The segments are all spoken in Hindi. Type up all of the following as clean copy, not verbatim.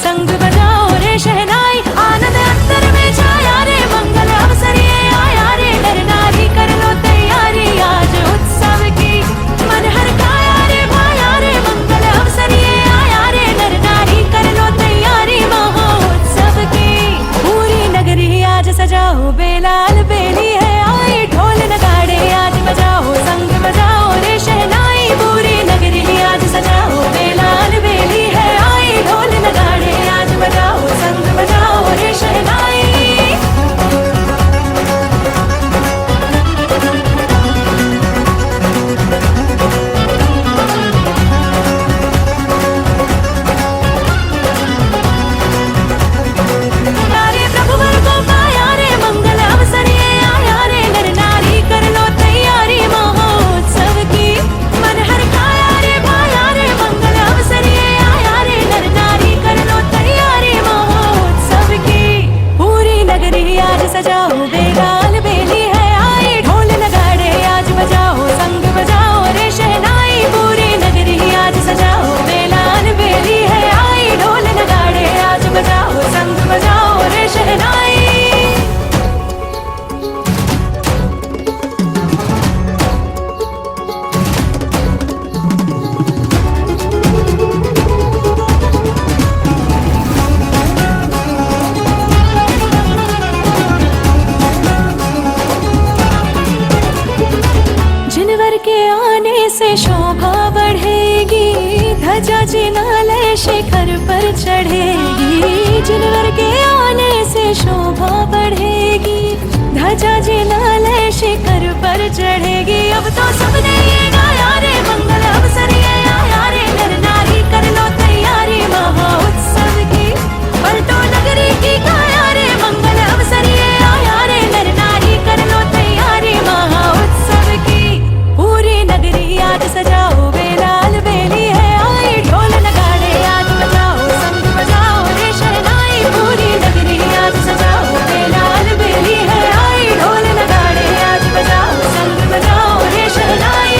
संग बजाओ रे शहनाई, आनंद अंतर में छाया रे, मंगल अवसर ये आया रे, नर नारी कर लो तैयारी आज उत्सव की, मन हरकाया रे भाया रे, मंगल अवसर ये आया रे, नर नारी कर लो तैयारी महोत्सव की। पूरी नगरी आज सजाओ बेलाल बेली है आई, ढोल नगाड़े आज बजाओ संग बजाओ रे शहनाई, पूरी नगरी आज सजाओ बेलाल बेली है आई, ढोल नगाड़े आज बजाओ संग बजाओ रे शहनाई। सजाओ बेलाल बेली है आई, ढोल नगाड़े आज बजाओ संग बजाओ रे शहनाई, पूरी नगरी आज सजाओ बेलाल बेली है आई, ढोल नगाड़े आज बजाओ संग बजाओ रे शहनाई। के आने से शोभा बढ़ेगी, ध्वजा जिनालय शिखर पर चढ़ेगी, जिनवर के आने से शोभा बढ़ेगी, ध्वजा जिनालय शिखर पर चढ़ेगी। अब तो सबने ये गाया रे, मंगल अवसर ये आया रे, नर नारी कर लो तैयारी महोत्सव की, पलटो नगरी की काया रे, मंगल अवसर ये आया रे, नर नारी कर लो तैयारी महोत्सव की। पूरी नगरी आज सजाओ बेलाल बेली है आई, ढोल नगाड़े आज बजाओ संग बजाओ रे शहनाई, पूरी नगरी आज सजाओ बेलाल बेली है आई, ढोल नगाड़े आज बजाओ संग बजाओ रे शहनाई।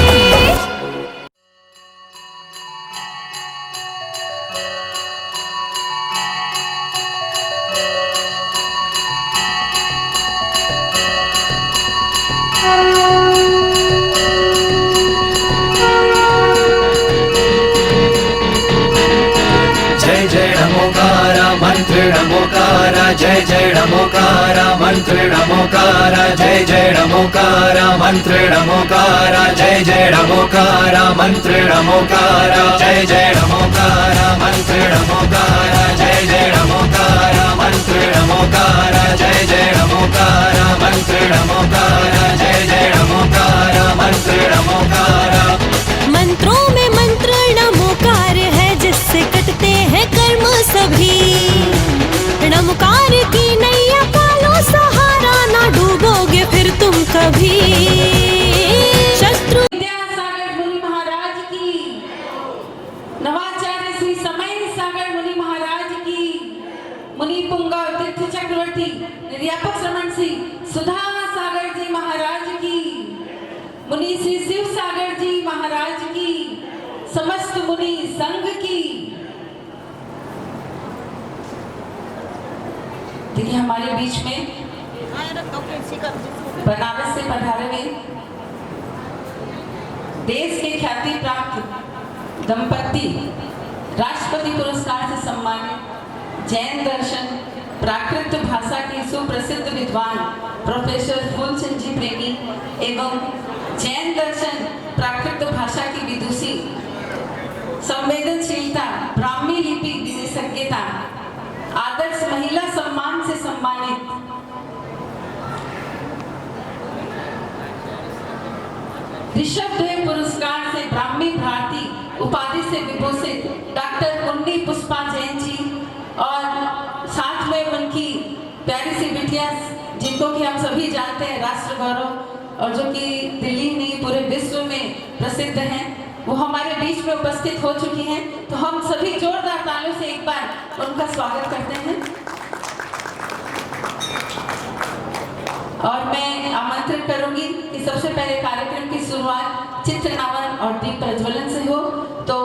मंत्र नमोकारा जय जय नमोकारा, मंत्र नमोकारा जय जय नमोकारा, मंत्र नमोकारा जय जय नमोकारा, मंत्र नमोकारा जय जय नमोकारा, मंत्र नमोकारा जय जय नमोकारा, मंत्र नमोकारा जय जय नमोकारा, मंत्र नमोकारा जय जय नमोकारा, मंत्र नमोकारा। मंत्रों में मंत्र नमोकार है, जिससे कटते हैं कर्म सभी, नमकार की नैया पालो सहारा, ना डूबोगे फिर तुम कभी। शत्रु विद्यासागर मुनि महाराज की, नवाचार्य श्री समय सागर मुनि महाराज की, मुनि पुंगा तीर्थ चक्रवर्ती निर्यापक श्रमण श्री सुधा सागर जी महाराज की, मुनि श्री शिव सागर जी महाराज की, समस्त मुनि संघ की। देखिए हमारे बीच में बनारस से पधारे हुए देश के ख्याति प्राप्त दंपति, राष्ट्रपति पुरस्कार से सम्मानित, जैन दर्शन प्राकृत भाषा के सुप्रसिद्ध विद्वान प्रोफेसर फूलचंद जी प्रेमी एवं जैन दर्शन प्राकृत भाषा की विदुषी, संवेदनशीलता, ब्राह्मी लिपि विशेषज्ञता, आदर्श महिला सम्मान से सम्मानित ऋषभदेव पुरस्कार से ब्राह्मी भारती उपाधि से विभूषित डॉक्टर उन्नी पुष्पा जैन जी, और साथ में उनकी प्यारी सी बिटिया जिनको कि हम सभी जानते हैं राष्ट्र गौरव, और जो कि दिल्ली नहीं पूरे विश्व में प्रसिद्ध हैं, वो हमारे बीच में उपस्थित हो चुकी हैं। तो हम सभी जोरदार तालियों से एक बार उनका स्वागत करते हैं। और मैं आमंत्रित करूंगी कि सबसे पहले कार्यक्रम की शुरुआत चित्र नावन और दीप प्रज्वलन से हो। तो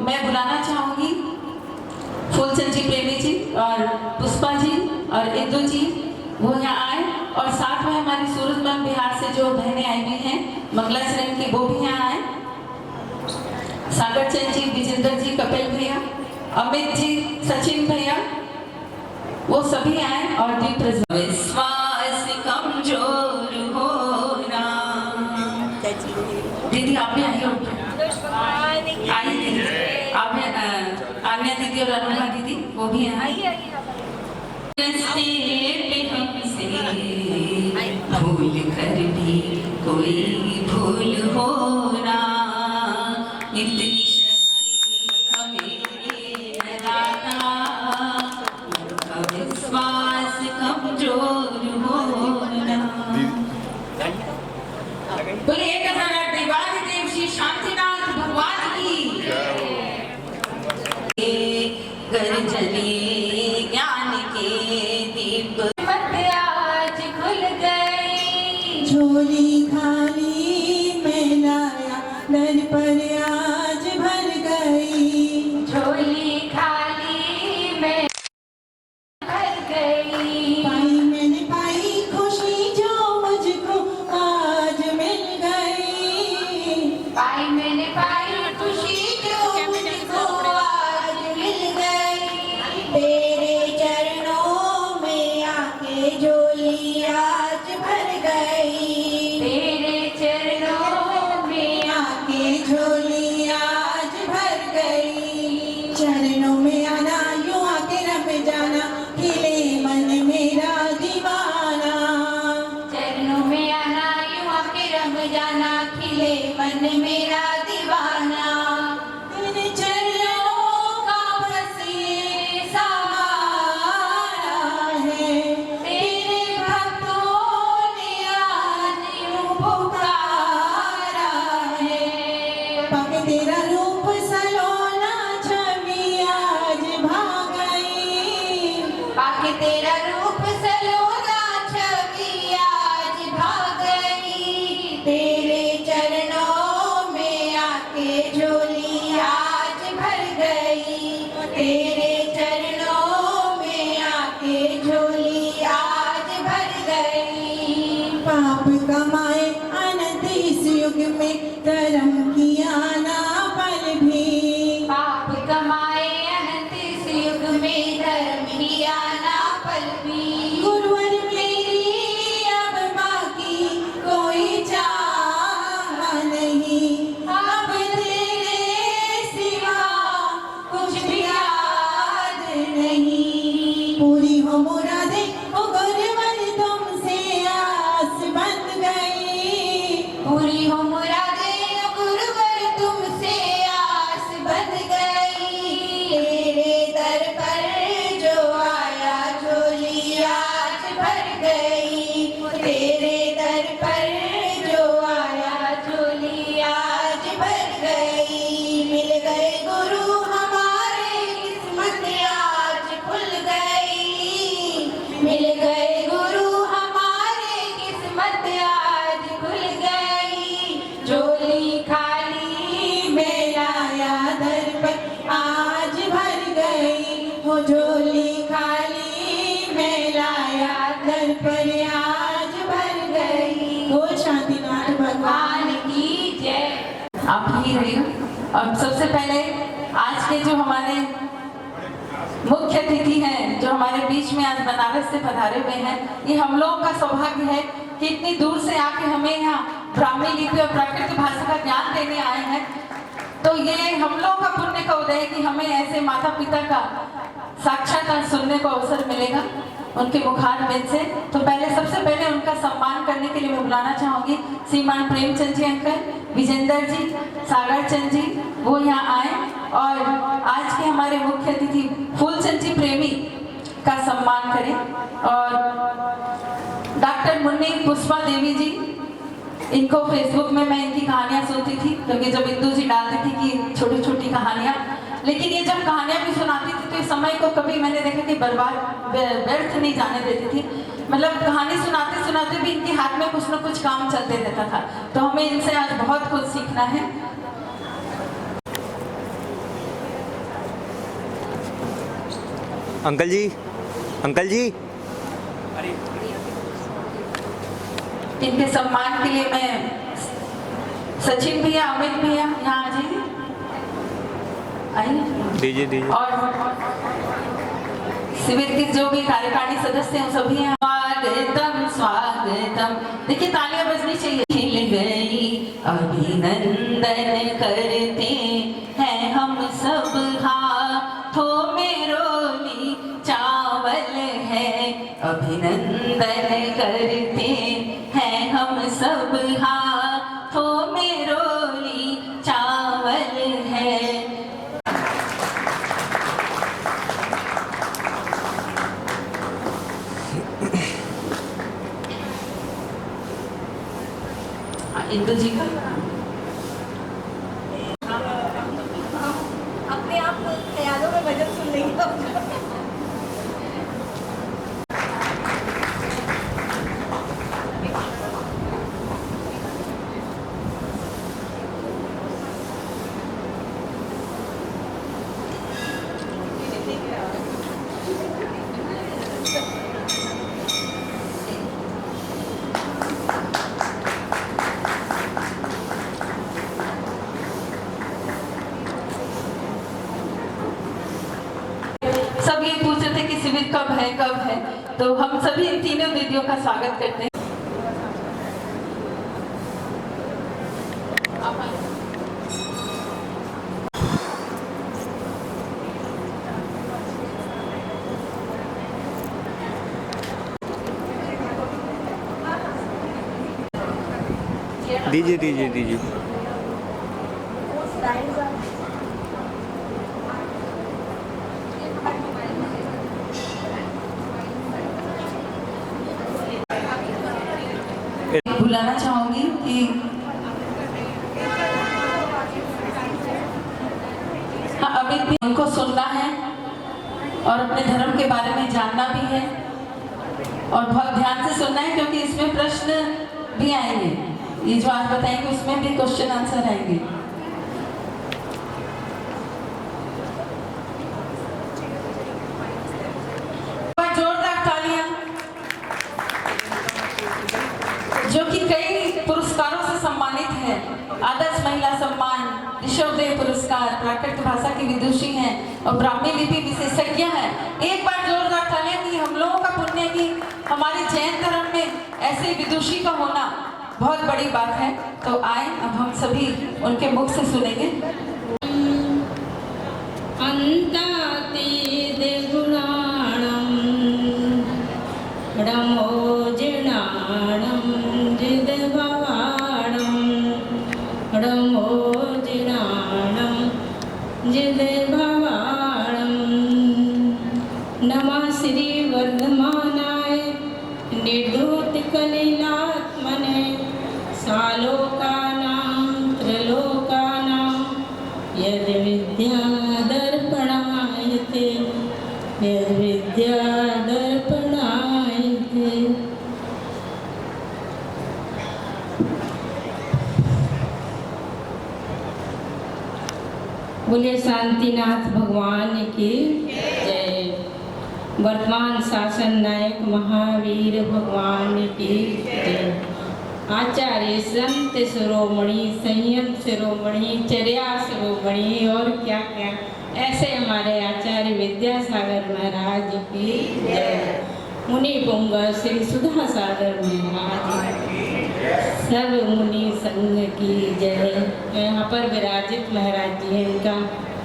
मैं बुलाना चाहूंगी फूलचंद जी प्रेमी जी और पुष्पा जी और इंदु जी वो यहाँ आए, और साथ में हमारी सूरत मैम बिहार से जो बहनें आई हुई हैं मंगला शरण की, वो भी यहाँ आए। सागर चंद जी, विजेंद्र जी, कपिल भैया, अमित जी, सचिन भैया, वो सभी आए। और दीप विश्वास कमजोर होना। दीदी आप भी आई हो? आई दीदी, आप आन्या दीदी और अरुणा दीदी वो भी हैं। भूल कर भी कोई भूल होना, इतनी शक्ति हमें न दाता, विश्वास कमजोर होना। बोले 1008 देवादिदेव श्री शांतिनाथ भगवान की गर्जने ज्ञान के दीप आज खुल गए। झोली खाली मैं लाया दर पर आज भर गई। झोली खाली मैं भर गई। पाई मैंने पाई खुशी जो मुझको आज मिल गई। पाई मैंने पाई खुशी जो मुझको आज मिल गई। तेरे चरणों में आके झोली आज भर गई। तेरे चरणों में आके झोली आज भर गई। चरणों में आना यूं आके रम जाना, खिले मन मेरा दीवाना। चरणों में आना यूं आके रम जाना, खिले मन मेरा दीवाना। तेरे चरणों का बस ये सहारा है। तेरे भक्तों ने आज यूं पुकारा है। पाके तेरा रूप सलोना छवि आज भाग गई। पाके तेरा रूप सलोना छवि आज भाग गई। तेरे चरणों में आके झोली आज भर गई। तेरे चरणों में आके झोली आज भर गई। पाप कमाए अनंत इस युग में, धर्म किया ना पल भी। पाप कमाए अनंत इस युग में, धर्म किया ना पल भी। गुरुवर मेरी अब बाकी कोई चाह नहीं। अब तेरे सिवा कुछ भी याद नहीं। पूरी हो मुरादे ओ गुरुवर तुमसे आस बंध गई। पूरी हो मुरादे ओ गुरुवर तुमसे आस बंध गई। तेरे दर पर जो आया झोली आज भर गई। तेरे दर पर जो आया झोली आज भर गई। मिल गए गुरु हमारे किस्मत आज खुल गई। मिल गए गुरु हमारे किस्मत आज खुल गई। झोली खाली मैं लाया दर पर आज भर गई। वो झोली खाली मैं लाया दर पर आज भर गई। वो शांतिनाथ भगवान भगवान की जय। आप ही रहिएगा। और सबसे पहले आज के जो हमारे मुख्य अतिथि हैं, जो हमारे बीच में आज बनारस से पधारे हुए हैं, ये हम लोगों का सौभाग्य है कि इतनी दूर से आके हमें यहाँ ब्राह्मी लिपि और प्राकृत भाषा का ज्ञान देने आए हैं। तो ये हम लोगों का पुण्य का उदय है कि हमें ऐसे माता पिता का साक्षात्कार सुनने को अवसर मिलेगा उनके मुखार बिंद से। तो पहले सबसे पहले उनका सम्मान करने के लिए मैं बुलाना चाहूंगी श्रीमान प्रेमचंद जी अंकल, विजेंद्र जी, सागर चंद जी, वो यहाँ आए और आज के हमारे मुख्य अतिथि फूलचंद जी प्रेमी का सम्मान करें। और डॉक्टर मुन्नी पुष्पा देवी जी, इनको फेसबुक में मैं इनकी कहानियां सुनती थी, क्योंकि जब इंदु जी डालती थी कि छोटी छोटी कहानियां, लेकिन ये जब कहानियां भी सुनाती थी तो इस समय को कभी मैंने देखा कि बर्बाद व्यर्थ नहीं जाने देती थी। मतलब कहानी सुनाते सुनाते भी इनके हाथ में कुछ न कुछ काम चलते रहता था। तो हमें इनसे आज बहुत कुछ सीखना है। अंकल जी, अंकल जी। इनके सम्मान के लिए मैं सचिन भैया, अमित भैया यहाँ आ जाइए, आइए। दीजिए दीजिए। और शिविर के जो भी कार्यकारिणी सदस्य हैं सभी हैं। स्वागतम स्वागतम, देखिए तालियां बजनी चाहिए। खिल गई अभिनंदन करते हैं हम सब, हाथों में रोली चावल है। अभिनंदन करते हैं हम सब, हाथों में रोली चावल है। इंदु जी का अपने आप ख्यालों में भजन सुन लेंगे। सब ये पूछ रहे थे कि शिविर कब है, तो हम सभी इन तीनों दीदियों का स्वागत करते हैं। दीजिए दीजिए दीजिए। बुलाना चाहूंगी कि हाँ, अमित भी उनको सुनना है और अपने धर्म के बारे में जानना भी है, और बहुत ध्यान से सुनना है क्योंकि इसमें प्रश्न भी आएंगे। ये जो आज बताएंगे उसमें भी क्वेश्चन आंसर आएंगे। जोरदार तालियां। जो कि कई पुरस्कारों से सम्मानित है, आदर्श महिला सम्मान, ऋषभदेव पुरस्कार, प्राकृत भाषा की विदुषी हैं और ब्राह्मी लिपि विशेषज्ञ हैं। एक बार जोरदार तालियां कि हम लोगों का पुण्य है कि हमारे जैन धर्म में ऐसे विदुषी का होना बहुत बड़ी बात है। तो आए अब हम सभी उनके मुख से सुनेंगे। नमः श्री वर्धमानाय निर्धूत कलिलात्मने सालोकानां त्रलोकानां यद् विद्या दर्पणायते यद् विद्या दर्पणायते। बोलिए शांतिनाथ भगवान की जय। वर्तमान शासन नायक महावीर भगवान की जय। आचार्य संत शिरोमणि, संयम शिरोमणि, चर्या शिरोमणि और क्या क्या ऐसे हमारे आचार्य विद्यासागर महाराज की जय। मुनि पुंग श्री सुधा सागर महाराज सर्व मुनि संघ की जय। यहाँ पर विराजित महाराज जी हैं, इनका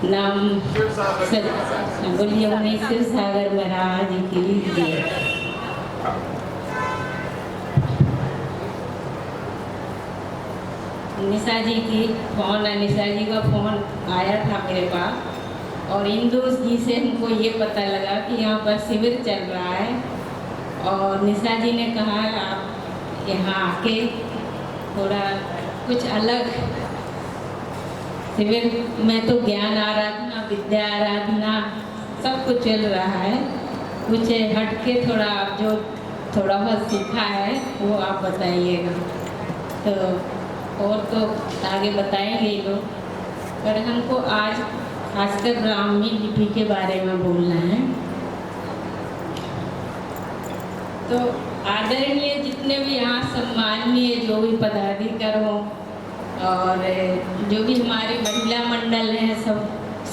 नाम बोलिए मुनि शिव सागर महाराज की जय। निशा जी की फोन है, निशा जी का फोन आया था मेरे पास और इंदु जी से हमको ये पता लगा कि यहाँ पर शिविर चल रहा है और निशा जी ने कहा आप यहाँ आके थोड़ा कुछ अलग शिविर में तो ज्ञान आराधना, विद्या आराधना सब कुछ चल रहा है, कुछ हटके थोड़ा आप जो थोड़ा बहुत सीखा है वो आप बताइएगा। तो और तो आगे बताएंगे ये लोग, पर हमको आज खासकर ब्राह्मी लिपि के बारे में बोलना है। तो आदरणीय जितने भी यहाँ सम्माननीय जो भी पदाधिकारी हों और जो भी हमारे महिला मंडल हैं, सब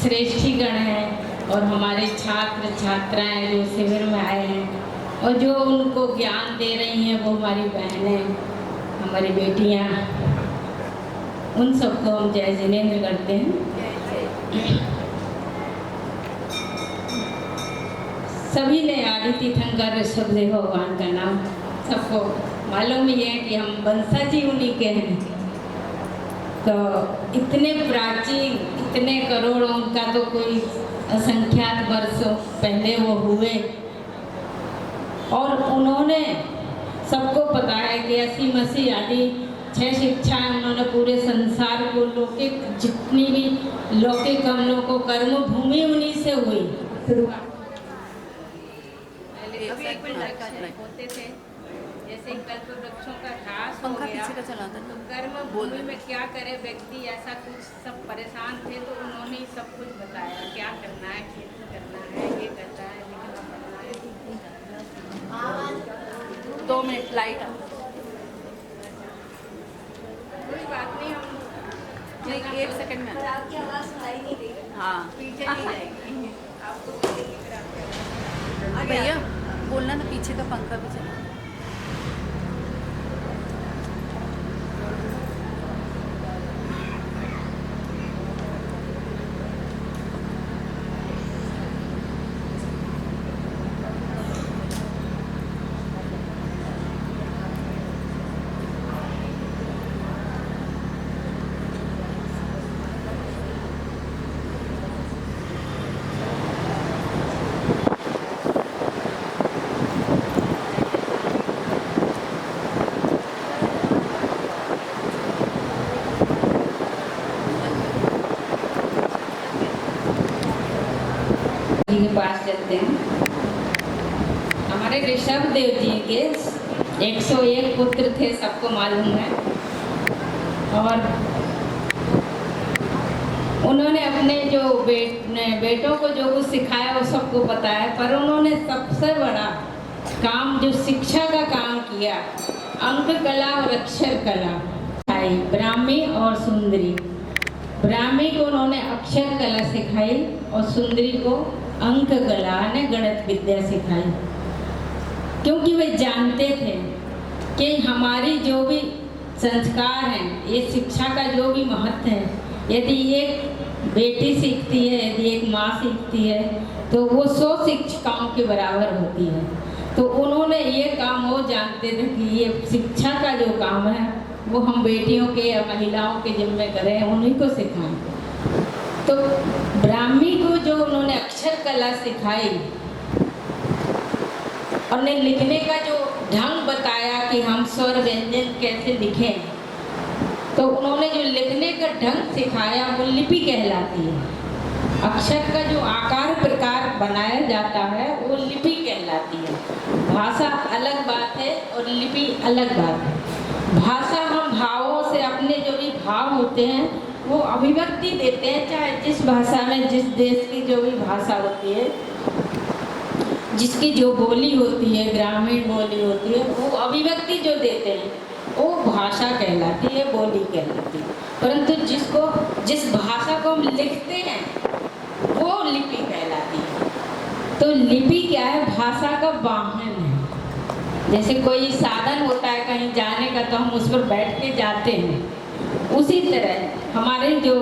श्रेष्ठीगण हैं और हमारे छात्र छात्राएं जो शिविर में आए हैं और जो उनको ज्ञान दे रही हैं, वो हमारी बहनें, हमारी बेटियां, उन सबको हम जय जिनेंद्र करते हैं। सभी ने आदि तीर्थंकर ऋषभदेव भगवान का नाम सबको मालूम ही है कि हम वंशज ही उन्हीं के हैं। तो इतने प्राचीन, इतने करोड़ों, उनका तो कोई असंख्यात वर्षों पहले वो हुए और उन्होंने, सबको पता है कि ऐसी मसीह आदि 6 शिक्षाएं उन्होंने पूरे संसार को, लौकिक जितनी भी लौकिक हम लोग को कर्म भूमि उन्हीं से हुई। होते थे जैसे कल्प वृक्षों का ह्रास हो गया, तो कर्म भूमि में क्या करे व्यक्ति, ऐसा कुछ सब परेशान थे, तो उन्होंने ही सब कुछ बताया क्या करना है, खेती करना है, ये करना है, लिखना पढ़ना है। 2 मिनट लाइट कोई बात नहीं, हम 1 सेकंड में आपकी आवाज़ सुनाई नहीं देगी। हाँ पीछे नहीं जाएंगे, आपको बोलेंगे फिर आप भैया बोलना ना, पीछे का पंखा भी चला। के पास चलते हैं। हमारे ऋषभ देव जी के 101 पुत्र थे, सबको मालूम है, और उन्होंने अपने जो बेटों को जो कुछ सिखाया वो सबको पता है, पर उन्होंने सबसे बड़ा काम जो शिक्षा का काम किया, अंक कला और अक्षर कला सिखाई, ब्राह्मी और सुंदरी। ब्राह्मी को उन्होंने अक्षर कला सिखाई और सुंदरी को अंक कला ने गणित विद्या सिखाई, क्योंकि वे जानते थे कि हमारी जो भी संस्कार हैं, ये शिक्षा का जो भी महत्व है, यदि एक बेटी सीखती है, यदि एक माँ सीखती है, तो वो 100 शिक्षिकाओं के बराबर होती है। तो उन्होंने ये काम, वो जानते थे कि ये शिक्षा का जो काम है वो हम बेटियों के या महिलाओं के जिम्मे करें, उन्हीं को सिखाएं। तो ब्राह्मी को जो उन्होंने अक्षर कला सिखाई और ने लिखने का जो ढंग बताया कि हम स्वर व्यंजन कैसे लिखें, तो उन्होंने जो लिखने का ढंग सिखाया वो लिपि कहलाती है। अक्षर का जो आकार प्रकार बनाया जाता है वो लिपि कहलाती है। भाषा अलग बात है और लिपि अलग बात है। भाषा हम भावों से, अपने जो भी भाव होते हैं वो अभिव्यक्ति देते हैं, चाहे जिस भाषा में, जिस देश की जो भी भाषा होती है, जिसकी जो बोली होती है, ग्रामीण बोली होती है, वो अभिव्यक्ति जो देते हैं वो भाषा कहलाती है, बोली कहलाती है। परंतु जिस भाषा को हम लिखते हैं वो लिपि कहलाती है। तो लिपि क्या है? भाषा का वाहन है। जैसे कोई साधन होता है कहीं जाने का, तो हम उस पर बैठ के जाते हैं, उसी तरह हमारे जो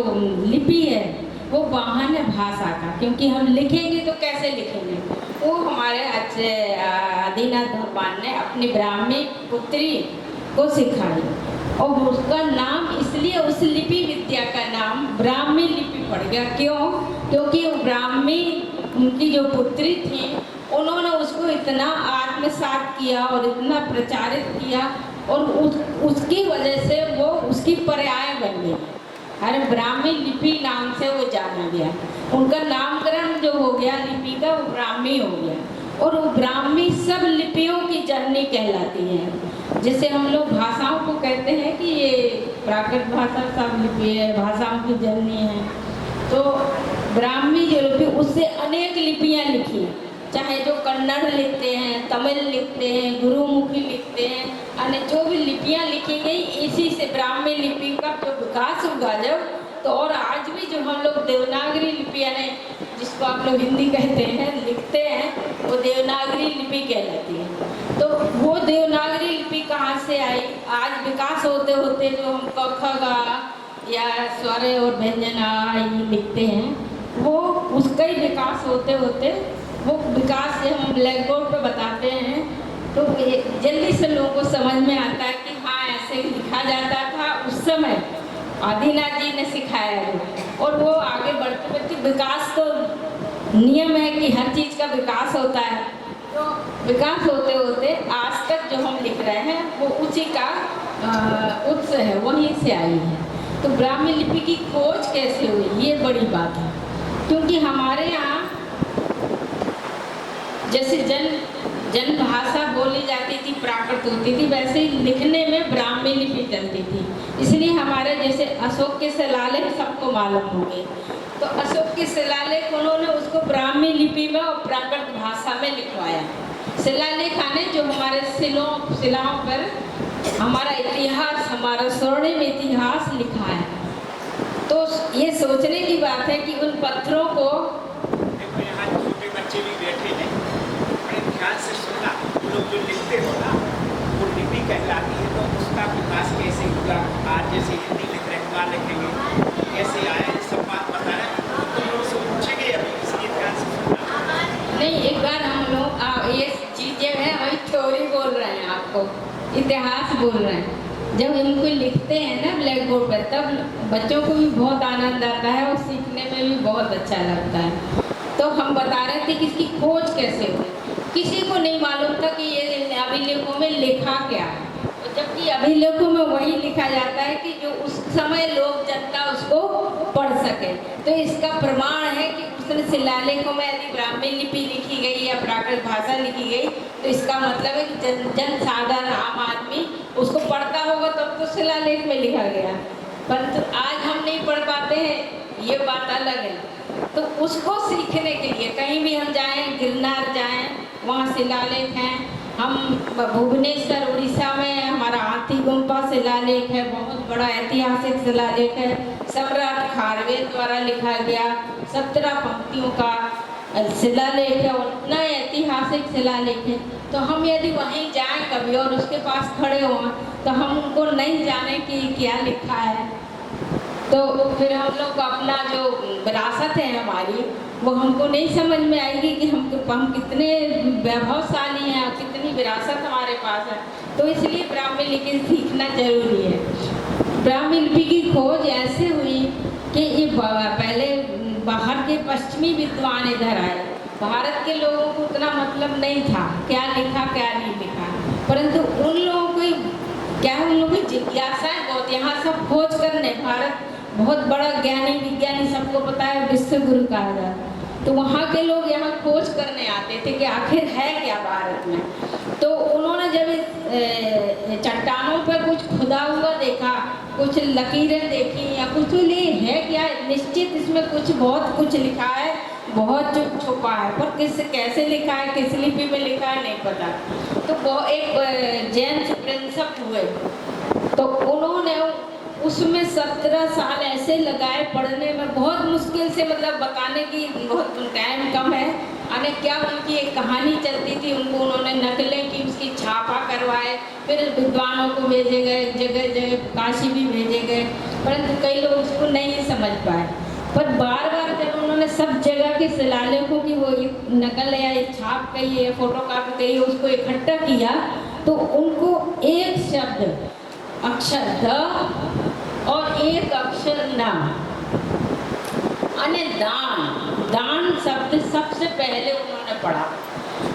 लिपि है वो वाहन है भाषा का। क्योंकि हम लिखेंगे तो कैसे लिखेंगे, वो हमारे आदिनाथ भगवान ने अपनी ब्राह्मी पुत्री को सिखाई, और उसका नाम इसलिए, उस लिपि विद्या का नाम ब्राह्मी लिपि पड़ गया। क्यों? क्योंकि ब्राह्मी, उनकी जो पुत्री थी, उन्होंने उसको इतना आत्मसात किया और इतना प्रचारित किया, और उसकी वजह से वो उसकी पर्याय बन गई। अरे ब्राह्मी लिपि नाम से वो जाना गया, उनका नामकरण जो हो गया लिपि का, वो ब्राह्मी हो गया। और वो ब्राह्मी सब लिपियों की जननी कहलाती है। जैसे हम लोग भाषाओं को कहते हैं कि ये प्राकृत भाषा सब लिपि है, भाषाओं की जननी है, तो ब्राह्मी जो लिपि, उससे अनेक लिपियाँ लिखी, चाहे जो कन्नड़ लिखते हैं, तमिल लिखते हैं, गुरुमुखी लिखते हैं, अन्य जो भी लिपियाँ लिखी गई इसी से ब्राह्मी लिपि का जो विकास हुआ जब, तो और आज भी जो हम लोग देवनागरी लिपियाँ ने, जिसको आप लोग हिंदी कहते हैं, लिखते हैं, वो देवनागरी लिपि कहलाती है। तो वो देवनागरी लिपि कहाँ से आई? आज विकास होते होते जो हम क ख ग या स्वर और व्यंजन आ लिखते हैं, वो उसका ही विकास होते होते वो विकास से हम ब्लैक बोर्ड पर बताते हैं तो जल्दी से लोगों को समझ में आता है कि हाँ ऐसे लिखा जाता था उस समय, आदिनाथ जी ने सिखाया है। और वो आगे बढ़ते बढ़ते विकास तो नियम है कि हर चीज़ का विकास होता है, तो विकास होते होते आज तक जो हम लिख रहे हैं वो उसी का उत्स है, वहीं से आई है। तो ब्राह्मी लिपि की खोज कैसे हुई, ये बड़ी बात है। क्योंकि हमारे यहाँ जैसे जन भाषा बोली जाती थी, प्राकृत होती थी, वैसे ही लिखने में ब्राह्मी लिपि चलती थी। इसलिए हमारे जैसे अशोक के शिलालेख सबको मालूम होंगे, तो अशोक के शिलालेख उन्होंने उसको ब्राह्मी लिपि में और प्राकृत भाषा में लिखवाया। शिलालेख आने जो हमारे शिलाओं पर हमारा इतिहास, हमारा स्वर्णिम इतिहास लिखा है। तो ये सोचने की बात है कि उन पत्थरों को, देखो यहाँ छोटे बच्चे भी बैठे हैं, बड़े ध्यान से सुनना, लोग जो लिखते हो ना वो लिपि कहलाती है, तो उसका विकास कैसे हुआ, आज जैसे हिंदी लिख रहे हैं, लिखेंगे कैसे आया, सब बात बता रहे हैं, तुम लोग से पूछेंगे अभी, इसलिए ध्यान से सुनना। नहीं, एक बार हम लोग ये चीज़ें हैं, वही थ्योरी बोल रहे हैं, आपको इतिहास बोल रहे हैं। जब इनको लिखते हैं ना ब्लैक बोर्ड पर, तब बच्चों को भी बहुत आनंद आता है और सीखने में भी बहुत अच्छा लगता है। तो हम बता रहे थे कि इसकी खोज कैसे हुई। किसी को नहीं मालूम था कि ये अभिलेखों में लिखा क्या है, जबकि अभिलेखों में वही लिखा जाता है कि जो उस समय लोग जनता उसको पढ़ सके। तो इसका प्रमाण है कि उसने शिलालेखों में यदि ब्राह्मी लिपि लिखी गई या प्राकृत भाषा लिखी गई, तो इसका मतलब है कि जन साधारण आम आदमी उसको पढ़ता होगा, तब तो शिलालेख में लिखा गया। परंतु आज हम नहीं पढ़ पाते हैं, ये बात अलग है। तो उसको सीखने के लिए कहीं भी हम जाएं, गिरनार जाएं, वहाँ शिलालेख हैं। हम भुवनेश्वर उड़ीसा में हमारा हाथी गुम्फा शिलालेख है, बहुत बड़ा ऐतिहासिक शिलालेख है, सम्राट खारवे द्वारा लिखा गया 17 पंक्तियों का शिलालेख है, उतना ऐतिहासिक शिलालेख है। तो हम यदि वहीं जाएं कभी और उसके पास खड़े हों, तो हम उनको नहीं जाने कि क्या लिखा है, तो फिर हम लोग को अपना जो विरासत है हमारी, वो हमको नहीं समझ में आएगी कि हम कितने वैभवशाली हैं, कितनी विरासत हमारे पास है। तो इसलिए ब्राह्मी लिपि सीखना जरूरी है। ब्राह्मी लिपि की खोज ऐसे हुई कि ये पहले बाहर के पश्चिमी विद्वान इधर आए, भारत के लोगों को उतना मतलब नहीं था क्या लिखा क्या नहीं लिखा, परंतु उन लोगों को क्या, उन लोगों की जिज्ञासाएं बहुत, यहाँ सब खोज करने, भारत बहुत बड़ा ज्ञानी विज्ञानी सबको पता है, विश्व गुरु कहा जाता है। तो वहाँ के लोग यहाँ खोज करने आते थे कि आखिर है क्या भारत में। तो उन्होंने जब चट्टानों पर कुछ खुदा हुआ देखा, कुछ लकीरें देखी या कुछ, तो ये है क्या, निश्चित इसमें कुछ बहुत कुछ लिखा है, बहुत जो छुपा है, पर कैसे लिखा है, किस लिपि में लिखा है नहीं पता। तो वो एक जैन प्रिंसिप हुए, तो उन्होंने उसमें 17 साल ऐसे लगाए पढ़ने में, बहुत मुश्किल से, मतलब बताने की बहुत टाइम कम है। अने क्या उनकी एक कहानी चलती थी, उनको उन्होंने नकलें की, उसकी छापा करवाए, फिर विद्वानों को भेजे गए, जगह जगह काशी भी भेजे गए, परंतु कई लोग उसको नहीं समझ पाए। पर बार बार जब उन्होंने सब जगह के शिलालेखों की वो नकल या छाप कही है, फोटोकॉपी कही है, उसको इकट्ठा किया, तो उनको एक शब्द अक्षर द और एक अक्षर न, अने दान शब्द सबसे पहले उन्होंने पढ़ा।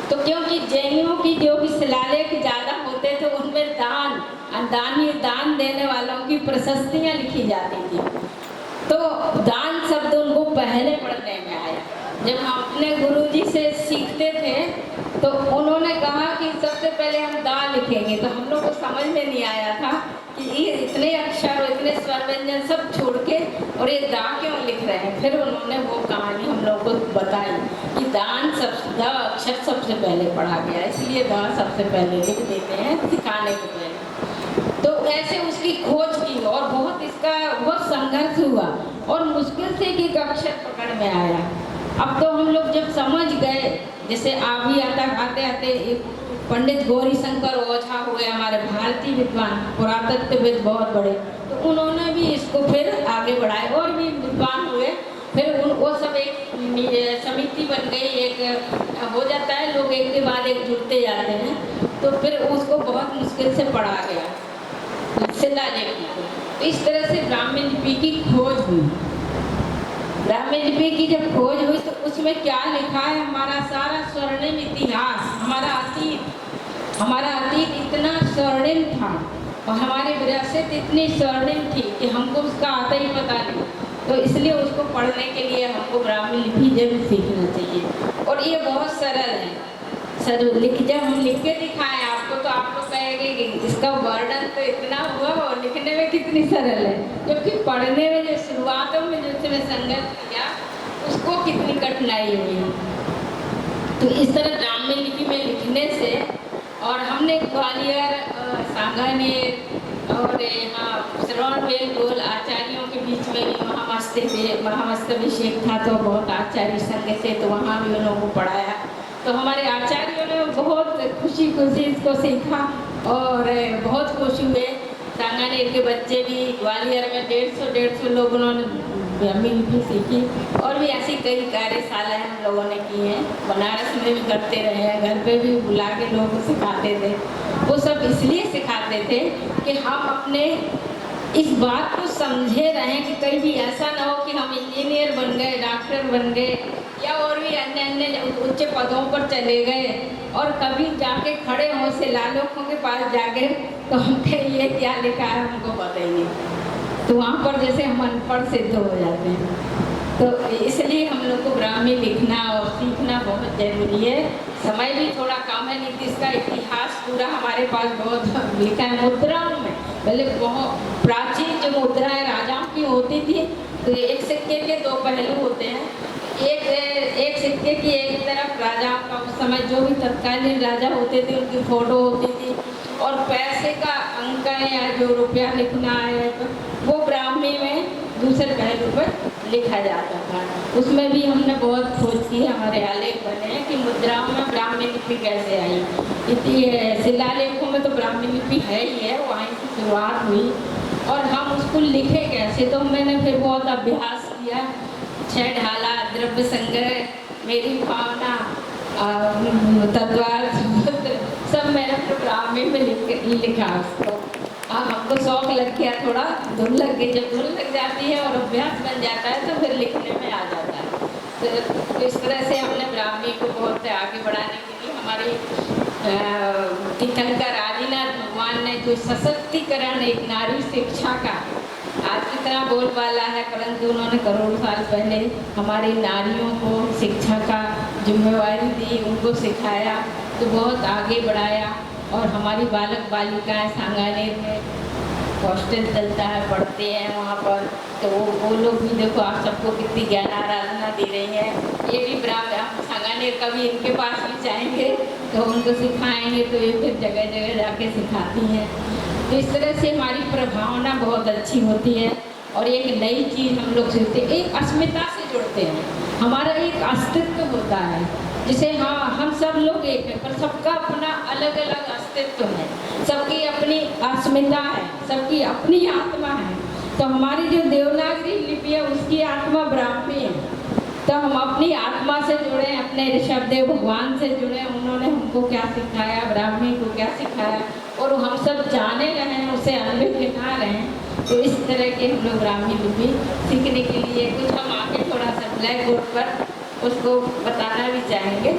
तो क्योंकि जैनियों की जो भी शिलालेख ज़्यादा होते थे उनमें दान देने वालों की प्रशस्तियाँ लिखी जाती थी, तो दान शब्द उनको पहले पढ़ने में आया। जब हम अपने गुरुजी से सीखते थे तो उन्होंने कहा कि सबसे पहले हम दा लिखेंगे, तो हम लोग को समझ में नहीं आया था कि ये इतने अक्षर और इतने स्वर में व्यंजन सब छोड़ के और ये दा क्यों लिख रहे हैं। फिर उन्होंने वो कहानी हम लोग को बताई कि दान द अक्षर सबसे पहले पढ़ा गया, इसलिए दा सबसे पहले लिख देते हैं सिखाने के पहले। तो ऐसे उसकी खोज की और बहुत संघर्ष हुआ और मुश्किल से एक अक्षर पकड़ में आया। अब तो हम लोग जब समझ गए, जैसे आप भी आते आते पंडित गौरी शंकर ओझा हुए हमारे भारतीय विद्वान पुरातत्वविद बहुत बड़े, तो उन्होंने भी इसको फिर आगे बढ़ाए और भी विद्वान हुए। फिर वो सब एक समिति बन गई, एक हो जाता है, लोग एक के बाद एक जुड़ते जाते हैं, तो फिर उसको बहुत मुश्किल से पढ़ा गया शिलालेख को। तो इस तरह से ब्राह्मी लिपि की खोज हुई। ब्राह्मी लिपि की जब खोज हुई तो उसमें क्या लिखा है, हमारा सारा स्वर्णिम इतिहास, हमारा अतीत इतना स्वर्णिम था और हमारी विरासत इतनी स्वर्णिम थी कि हमको उसका आता ही पता नहीं। तो इसलिए उसको पढ़ने के लिए हमको ब्राह्मी लिपि जरूर सीखना चाहिए। और ये बहुत सरल है, जब हम लिख के दिखाएं आपको तो आप लोग कहेंगे कि इसका वर्णन तो इतना हुआ और लिखने में कितनी सरल है, जबकि पढ़ने में जो शुरुआतों में जो उसमें संघर्ष किया उसको कितनी कठिनाई हुई। तो इस तरह ब्राह्मी लिपि में लिखने से, और हमने ग्वालियर, सांगानेर और यहाँ श्रवणबेलगोल आचार्यों के बीच में भी महामस्तभिषेक था, तो बहुत आचार्य संघ से, तो वहाँ भी उन लोगों को पढ़ाया। तो हमारे आचार्यों ने बहुत खुशी इसको सीखा और बहुत खुश हुए। सांगानेर के बच्चे भी, ग्वालियर में 150 लोग उन्होंने ब्राह्मी लिपि सीखी और भी ऐसी कई कार्यशालाएं हम लोगों ने की हैं। बनारस में भी करते रहे हैं, घर पे भी बुला के लोगों को सिखाते थे। वो सब इसलिए सिखाते थे कि हम अपने इस बात को समझे रहें कि कहीं भी ऐसा ना हो कि हम इंजीनियर बन गए, डॉक्टर बन गए या और भी अन्य उच्च पदों पर चले गए और कभी जाके खड़े हों से लालोकों के पास जाके तो हम कहें ये क्या लिखा है हमको बताइए, तो वहाँ पर जैसे हम अनपढ़ सिद्ध हो जाते हैं। तो इसलिए हम लोग को ब्राह्मी लिखना और सीखना बहुत ज़रूरी है। समय भी थोड़ा कम है, नहीं तो इसका इतिहास पूरा हमारे पास बहुत लिखा है मुद्राओं में। पहले बहुत प्राचीन जो मुद्राएं राजाओं की होती थी, तो एक सिक्के के दो पहलू होते हैं। एक सिक्के की एक तरफ राजाओं का उस समय जो भी तत्कालीन राजा होते थे उनकी फोटो होती थी, और पैसे का अंक या जो रुपया लिखना है तो वो ब्राह्मी में दूसरे पहलू पर लिखा जाता था। उसमें भी हमने बहुत खोज की, हमारे आलेख बने हैं कि मुद्राओं में ब्राह्मी लिपि कैसे आई। इतनी शिलालेखों में तो ब्राह्मी लिपि है ही है, वहीं से शुरुआत हुई और हम उसको लिखे कैसे, तो मैंने फिर बहुत अभ्यास किया। 6 ढाला, द्रव्य संग्रह, मेरी भावना, तत्वार्थ, सब मैंने अपने ब्राह्मी में लिखा उसको। हमको शौक लग गया, थोड़ा धुन लग गई। जब धुन लग जाती है और अभ्यास बन जाता है तो फिर लिखने में आ जाता है। तो इस तरह से हमने ब्राह्मी को बहुत आगे बढ़ाने के लिए हमारी तीर्थंकर आदिनाथ भगवान ने जो सशक्तिकरण एक नारी शिक्षा का आज कितना बोलबाला है, परंतु उन्होंने करोड़ साल पहले हमारी नारियों को शिक्षा का जिम्मेवारी दी, उनको सिखाया, तो बहुत आगे बढ़ाया। और हमारी बालक बालिकाएं सांगानेर में हॉस्टल चलता है, पढ़ते हैं वहाँ पर, तो वो लोग भी देखो आप सबको कितनी ज्ञान आराधना दे रही हैं। ये भी ब्राह्मण, हम सांगानेर का भी इनके पास भी जाएंगे तो उनको सिखाएंगे, तो ये फिर जगह जगह जाके सिखाती हैं। तो इस तरह से हमारी प्रभावना बहुत अच्छी होती है और एक नई चीज़ हम लोग सीखते हैं, एक अस्मिता से जुड़ते हैं, हमारा एक अस्तित्व होता है। जिसे हाँ हम सब लोग एक हैं, पर सबका अपना अलग अलग अस्तित्व है, सबकी अपनी अस्मिता है, सबकी अपनी आत्मा है। तो हमारी जो देवनागरी लिपि है उसकी आत्मा ब्राह्मी है। तो हम अपनी आत्मा से जुड़े, अपने ऋषभदेव भगवान से जुड़े, उन्होंने हमको क्या सिखाया, ब्राह्मी को क्या सिखाया, और हम सब जाने रहें, उसे अनुभव ना रहें। तो इस तरह के हम लोग ब्राह्मी लिपि सीखने के लिए कुछ हम आगे थोड़ा सा ब्लैक बोर्ड पर उसको बताना भी चाहेंगे,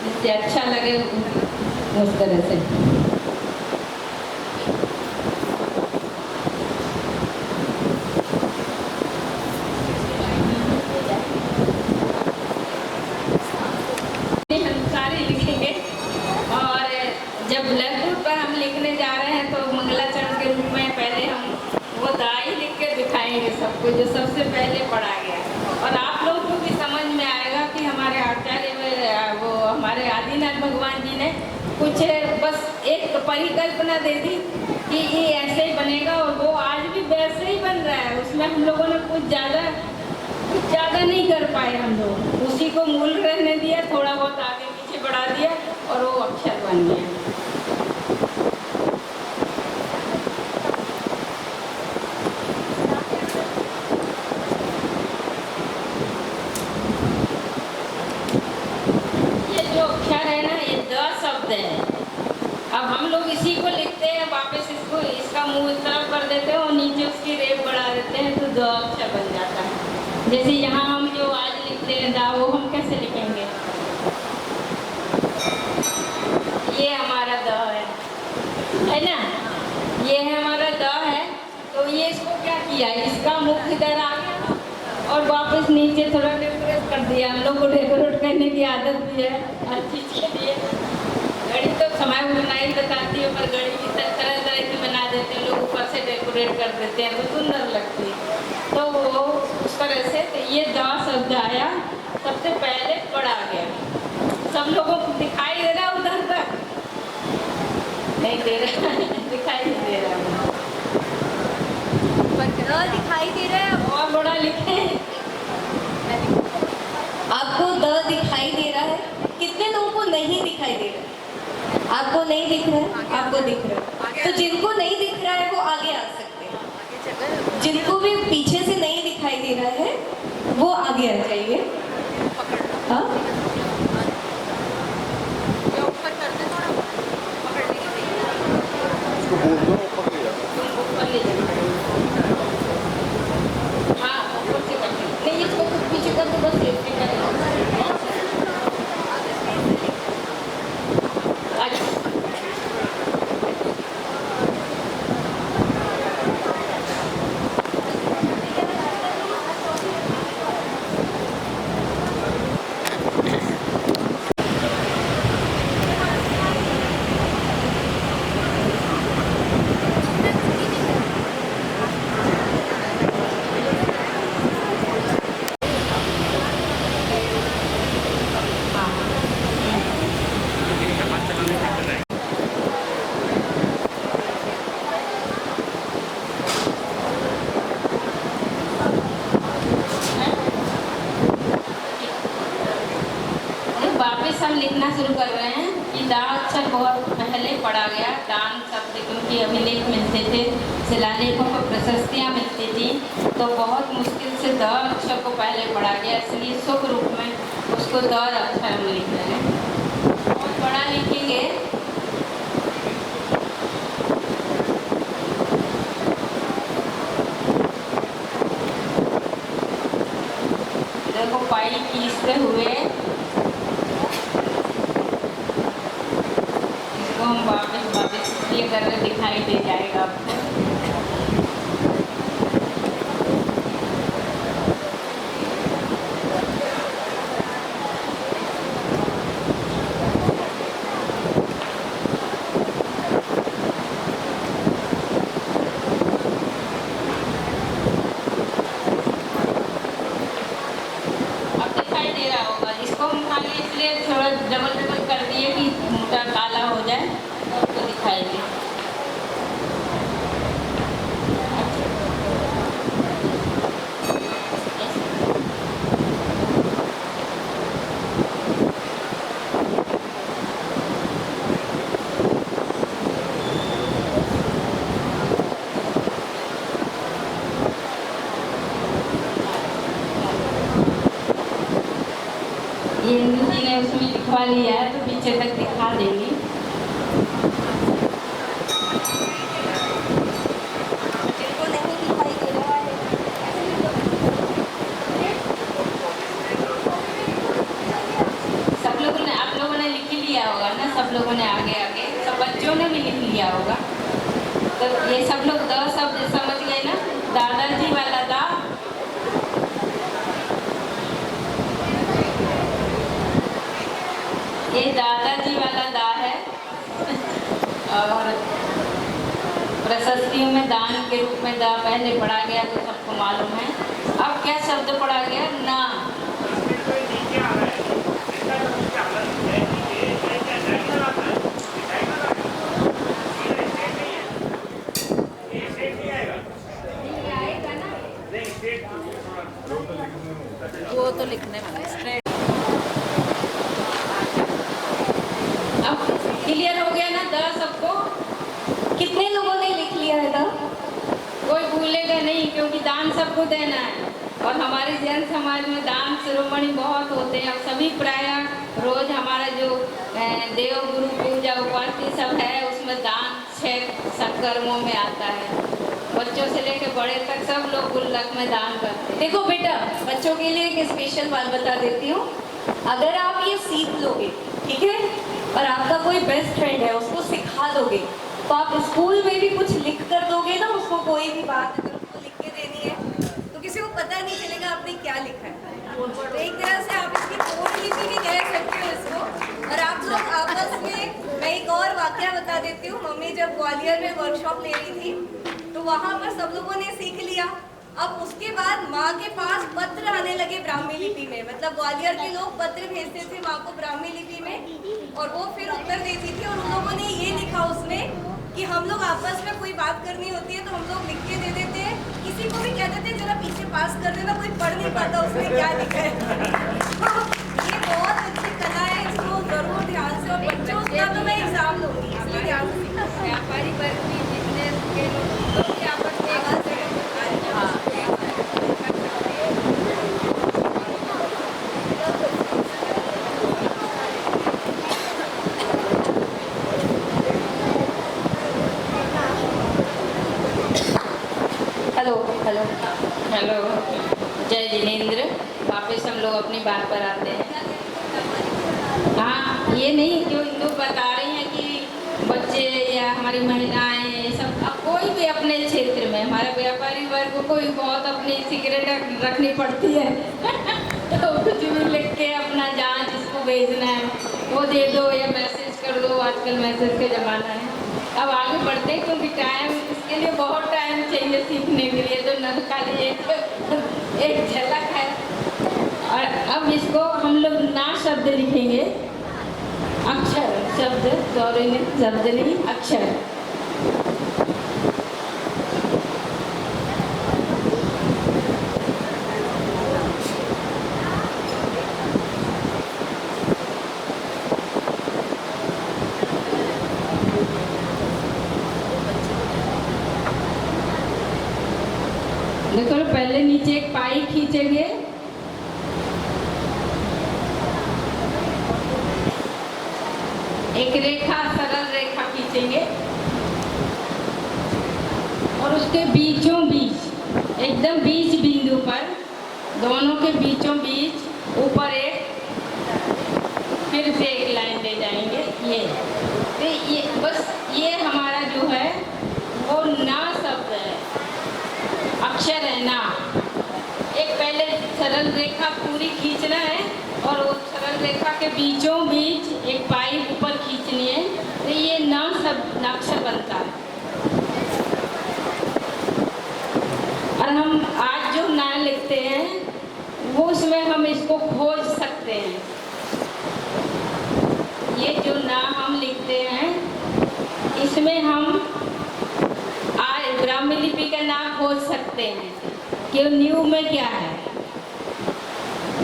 जिससे अच्छा लगे उस तरह से। हम सारे लिखेंगे और जब ब्लैक बोर्ड पर हम लिखने जा रहे हैं तो मंगलाचरण के रूप में पहले हम वो दाई लिख के दिखाएंगे। को जो सबसे पहले पढ़ा गया। और आप लोग को भी समझ में आएगा कि हमारे आचार्य वो हमारे आदिनाथ भगवान जी ने कुछ बस एक परिकल्पना दे दी कि ये ऐसे ही बनेगा, और वो आज भी वैसे ही बन रहा है। उसमें हम लोगों ने कुछ ज़्यादा नहीं कर पाए, हम लोग उसी को मूल रहने दिया, थोड़ा बहुत आगे पीछे बढ़ा दिया और वो अक्षर बन गया। ये जो अक्षर है ना, ये द शब्द है। अब हम लोग इसी को लिखते हैं, वापस इसका मुंह इस तरफ कर देते हैं और नीचे उसकी रेप बढ़ा देते हैं, तो द अक्षर बन जाता है। जैसे यहाँ हम जो आज लिखते हैं दा, वो हम कैसे लिखेंगे? ये हमारा द है ना, ये है हमारा द है। तो ये इसको क्या किया, इसका मुख इधर आ गया और वापस नीचे थोड़ा डेकोरेट कर दिया। हम लोग को डेकोरेट करने की आदत भी है हर चीज़ के लिए। घड़ी तो समय उतना ही बताती है, पर घड़ी भी तरह तरह की बना देते हैं लोग, ऊपर से डेकोरेट कर देते हैं तो सुंदर लगती है। तो वो उस तरह से तो ये द शब्द आया, सबसे पहले पढ़ा गया। सब लोगों को दिखाई दे रहा उधर तक? नहीं दे रहा दिखाई नहीं दे रहा, पर दिखाई दे रहा है। और बड़ा लिखे। आपको द दिखाई दे रहा है? कितने लोगों को नहीं दिखाई दे रहा है? आपको नहीं दिख रहा है, आपको दिख रहा है। तो जिनको नहीं दिख रहा है वो आगे आ सकते हैं। जिनको भी पीछे से नहीं दिखाई दे रहा है वो आगे आ जाइए। हाँ, ऊपर करते थोड़ा पकड़ने की ऊपर ले जाना। हाँ, ऊपर से करते नहीं, इसको कुछ पीछे कर दो बस, सेफ्टी करें। वापस हम लिखना शुरू कर रहे हैं कि दा अक्षर बहुत पहले पढ़ा गया। दान शब्द क्योंकि अभिलेख मिलते थे, शिलालेखों को प्रशस्तियाँ मिलती थी, तो बहुत मुश्किल से द अक्षर को पहले पढ़ा गया। इसलिए सुख रूप में उसको द अक्षर हम लिख रहे हैं। बहुत बड़ा लिखेंगे देखो, पाई खींचते हुए हम वापस ये कर रहे, दिखाई दे जाएगा आपको। अब दिखाई दे रहा होगा। इसको हम खाली इसलिए थोड़ा डबल कर दिए कि मोटा काला हो जाए, तो दिखाई दे। ये हिंदू जी ने उसमें लिखवा लिया है, तो पीछे तक दिखा देंगी। सब लोगों ने, आप लोगों ने लिख ही लिया होगा ना, सब लोगों ने आगे आगे, सब बच्चों ने भी लिख लिया होगा। तो ये सब लोग द शब्द समझ गए ना, दादाजी वाला दा। ये दादाजी वाला दा है और प्रशस्तियों में दान के रूप में दा पहले पढ़ा गया तो सबको मालूम है। अब क्या शब्द पढ़ा गया? ना। वो तो लिखने में स्ट्रेट। अब क्लियर हो गया ना द सबको? कितने लोगों ने लिख लिया है दा? कोई भूलेगा नहीं, क्योंकि दान सबको देना है। और हमारे जैन समाज में दान शिरोमणि बहुत होते हैं। और सभी प्राय रोज हमारा जो देव गुरु पूजा उपवास ये सब है उसमें दान 6 संकर्मों में आता है। बच्चों से लेकर बड़े तक सब लोग गुल्लक में दान करते हैं। देखो बेटा, बच्चों के लिए एक स्पेशल बात बता देती हूँ। अगर आप ये सीख लोगे, ठीक है, और आपका कोई बेस्ट फ्रेंड है उसको सिखा दोगे, तो आप स्कूल में भी कुछ लिख कर दोगे ना उसको, कोई भी बात अगर उसको लिख के देनी है तो किसी को पता नहीं चलेगा आपने क्या लिखा है। तो एक तरह से आप इसकी कोड लिपि भी कह सकते हो इसको। और आप लोग आपस में, मैं एक और वाकया बता देती हूँ। मम्मी जब ग्वालियर में वर्कशॉप ले रही थी तो वहाँ पर सब लोगों ने सीख लिया। अब उसके बाद माँ के पास पत्र आने लगे ब्राह्मी लिपि में, मतलब ग्वालियर के लोग पत्र भेजते थे माँ को ब्राह्मी लिपि में, और वो फिर उत्तर देती थी। और उन लोगों ने ये लिखा उसमें कि हम लोग आपस में कोई बात करनी होती है तो हम लोग लिख के दे देते हैं, किसी को भी कह देते हैं जरा पीछे पास कर देना, कोई पढ़ नहीं पाता उसमें क्या लिखा है। तो ये बहुत अच्छी कला है, इसको जरूर ध्यान से, और बच्चों का तो मैं एग्जाम लूँगी इसलिए ध्यान से सीखना। व्यापारी वर्ग भी बिजनेस के लोग क्या पढ़ते हैं? हेलो हेलो हेलो, जय जिनेंद्र। वापस हम लोग अपनी बात पर आते हैं। हाँ, ये नहीं जो हिंदू बता रही हैं कि बच्चे या हमारी महिलाएं ये सब, अब कोई भी अपने क्षेत्र में, हमारे व्यापारी वर्ग को भी बहुत अपनी सिगरेट रखनी पड़ती है तो कुछ भी लिख के अपना जहाँ जिसको भेजना है वो दे दो या मैसेज कर दो। आजकल मैसेज का ज़माना है। अब आगे बढ़ते हैं क्योंकि टाइम, इसके लिए बहुत टाइम चाहिए सीखने के लिए, तो न खाली एक झलक है। और अब इसको हम लोग ना शब्द लिखेंगे, अक्षर शब्द, सॉरी शब्द नहीं अक्षर। देखो पहले नीचे एक पाई खींचेंगे, एक रेखा, सरल रेखा खींचेंगे, और उसके बीचों बीच, एकदम बीच बिंदु पर, दोनों के बीचों बीच ऊपर एक, फिर से एक लाइन ले जाएंगे। ये बस ये हमारा जो है वो ना शब्द है, अक्षर है ना। एक पहले सरल रेखा पूरी खींचना है और वो सरल रेखा के बीचों बीच एक पाई ऊपर खींचनी है, तो ये ना शब्द अक्षर बनता है। और हम आज जो ना लिखते हैं वो उसमें हम इसको खोज सकते हैं। ये जो ना हम लिखते हैं इसमें हम ब्राह्मी लिपि का नाम खोज सकते हैं कि न्यू में क्या है।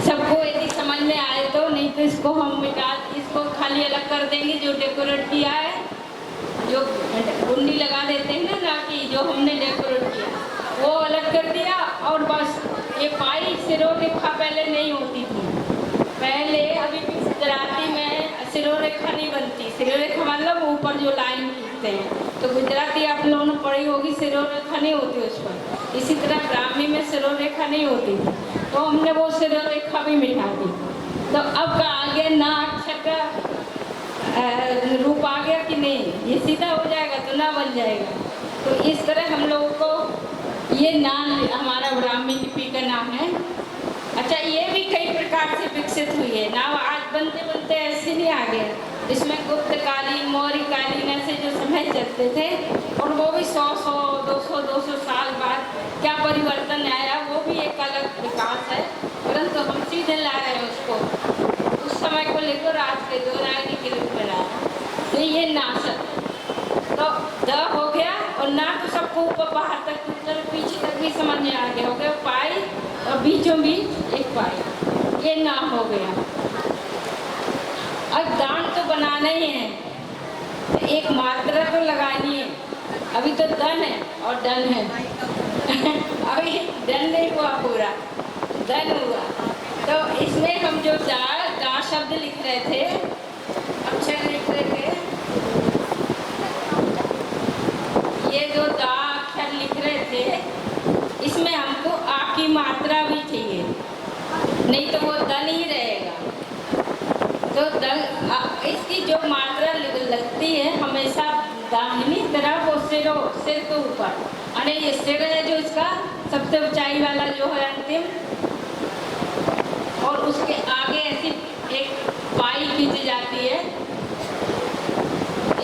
सबको यदि समझ में आए तो, नहीं तो इसको हम मिटा, इसको खाली अलग कर देंगे। जो डेकोरेट किया है, जो कुंडी लगा देते हैं ना कि जो हमने डेकोरेट किया वो अलग कर दिया। और बस ये पाई सिरों रेखा पहले नहीं होती थी, पहले अभी गुजराती में सिरों रेखा नहीं बनती। सिरों रेखा मतलब ऊपर जो लाइन खींचते हैं, तो गुजराती आप लोगों ने पढ़ी होगी, सिरों रेखा नहीं होती उस पर। इसी तरह ब्राह्मी में सिरों रेखा नहीं होती थी, तो हमने वो सिरों रेखा भी मिटा दी। तो अब का आगे ना अक्षर का रूप आ गया कि नहीं, ये सीधा हो जाएगा तो ना बन जाएगा। तो इस तरह हम लोगों को ये ना हमारा ब्राह्मी लिपि का नाम है। अच्छा, ये भी कई प्रकार से विकसित हुई है ना, आज बनते बनते ऐसे नहीं आ गया। इसमें गुप्त कालीन, मौर्य कालीन ऐसे जो समय चलते थे, और वो भी 100 200 साल बाद क्या परिवर्तन आया, वो भी एक अलग विकास है। परंतु हम सीधे ला रहे हैं उसको, उस समय को लेकर आज के देवनागरी के रूप में लाया। तो ये नासक तो द हो गया, और ना तो सबको ऊपर बाहर तक उत्तर पीछे तक भी समझ में आ गया, हो गया पाई, और बीचों बीच एक पाई, ये ना हो गया। अब दान तो बनाना ही है, तो एक मात्रा तो लगानी है। अभी तो दन है और डन है अभी डन नहीं हुआ, पूरा दन हुआ। तो इसमें हम जो दा शब्द लिख रहे थे, अक्षर लिख रहे थे, ये जो दा अक्षर लिख रहे थे, इसमें हमको आ की मात्रा भी चाहिए, नहीं तो वो दन ही रहेगा। तो इसकी जो मात्रा लगती है हमेशा दाहिनी तरफ और सिर के ऊपर, अरे ये सिर है जो इसका सबसे ऊंचाई वाला जो है अंतिम, और उसके आगे ऐसी एक पाई खींची जाती है,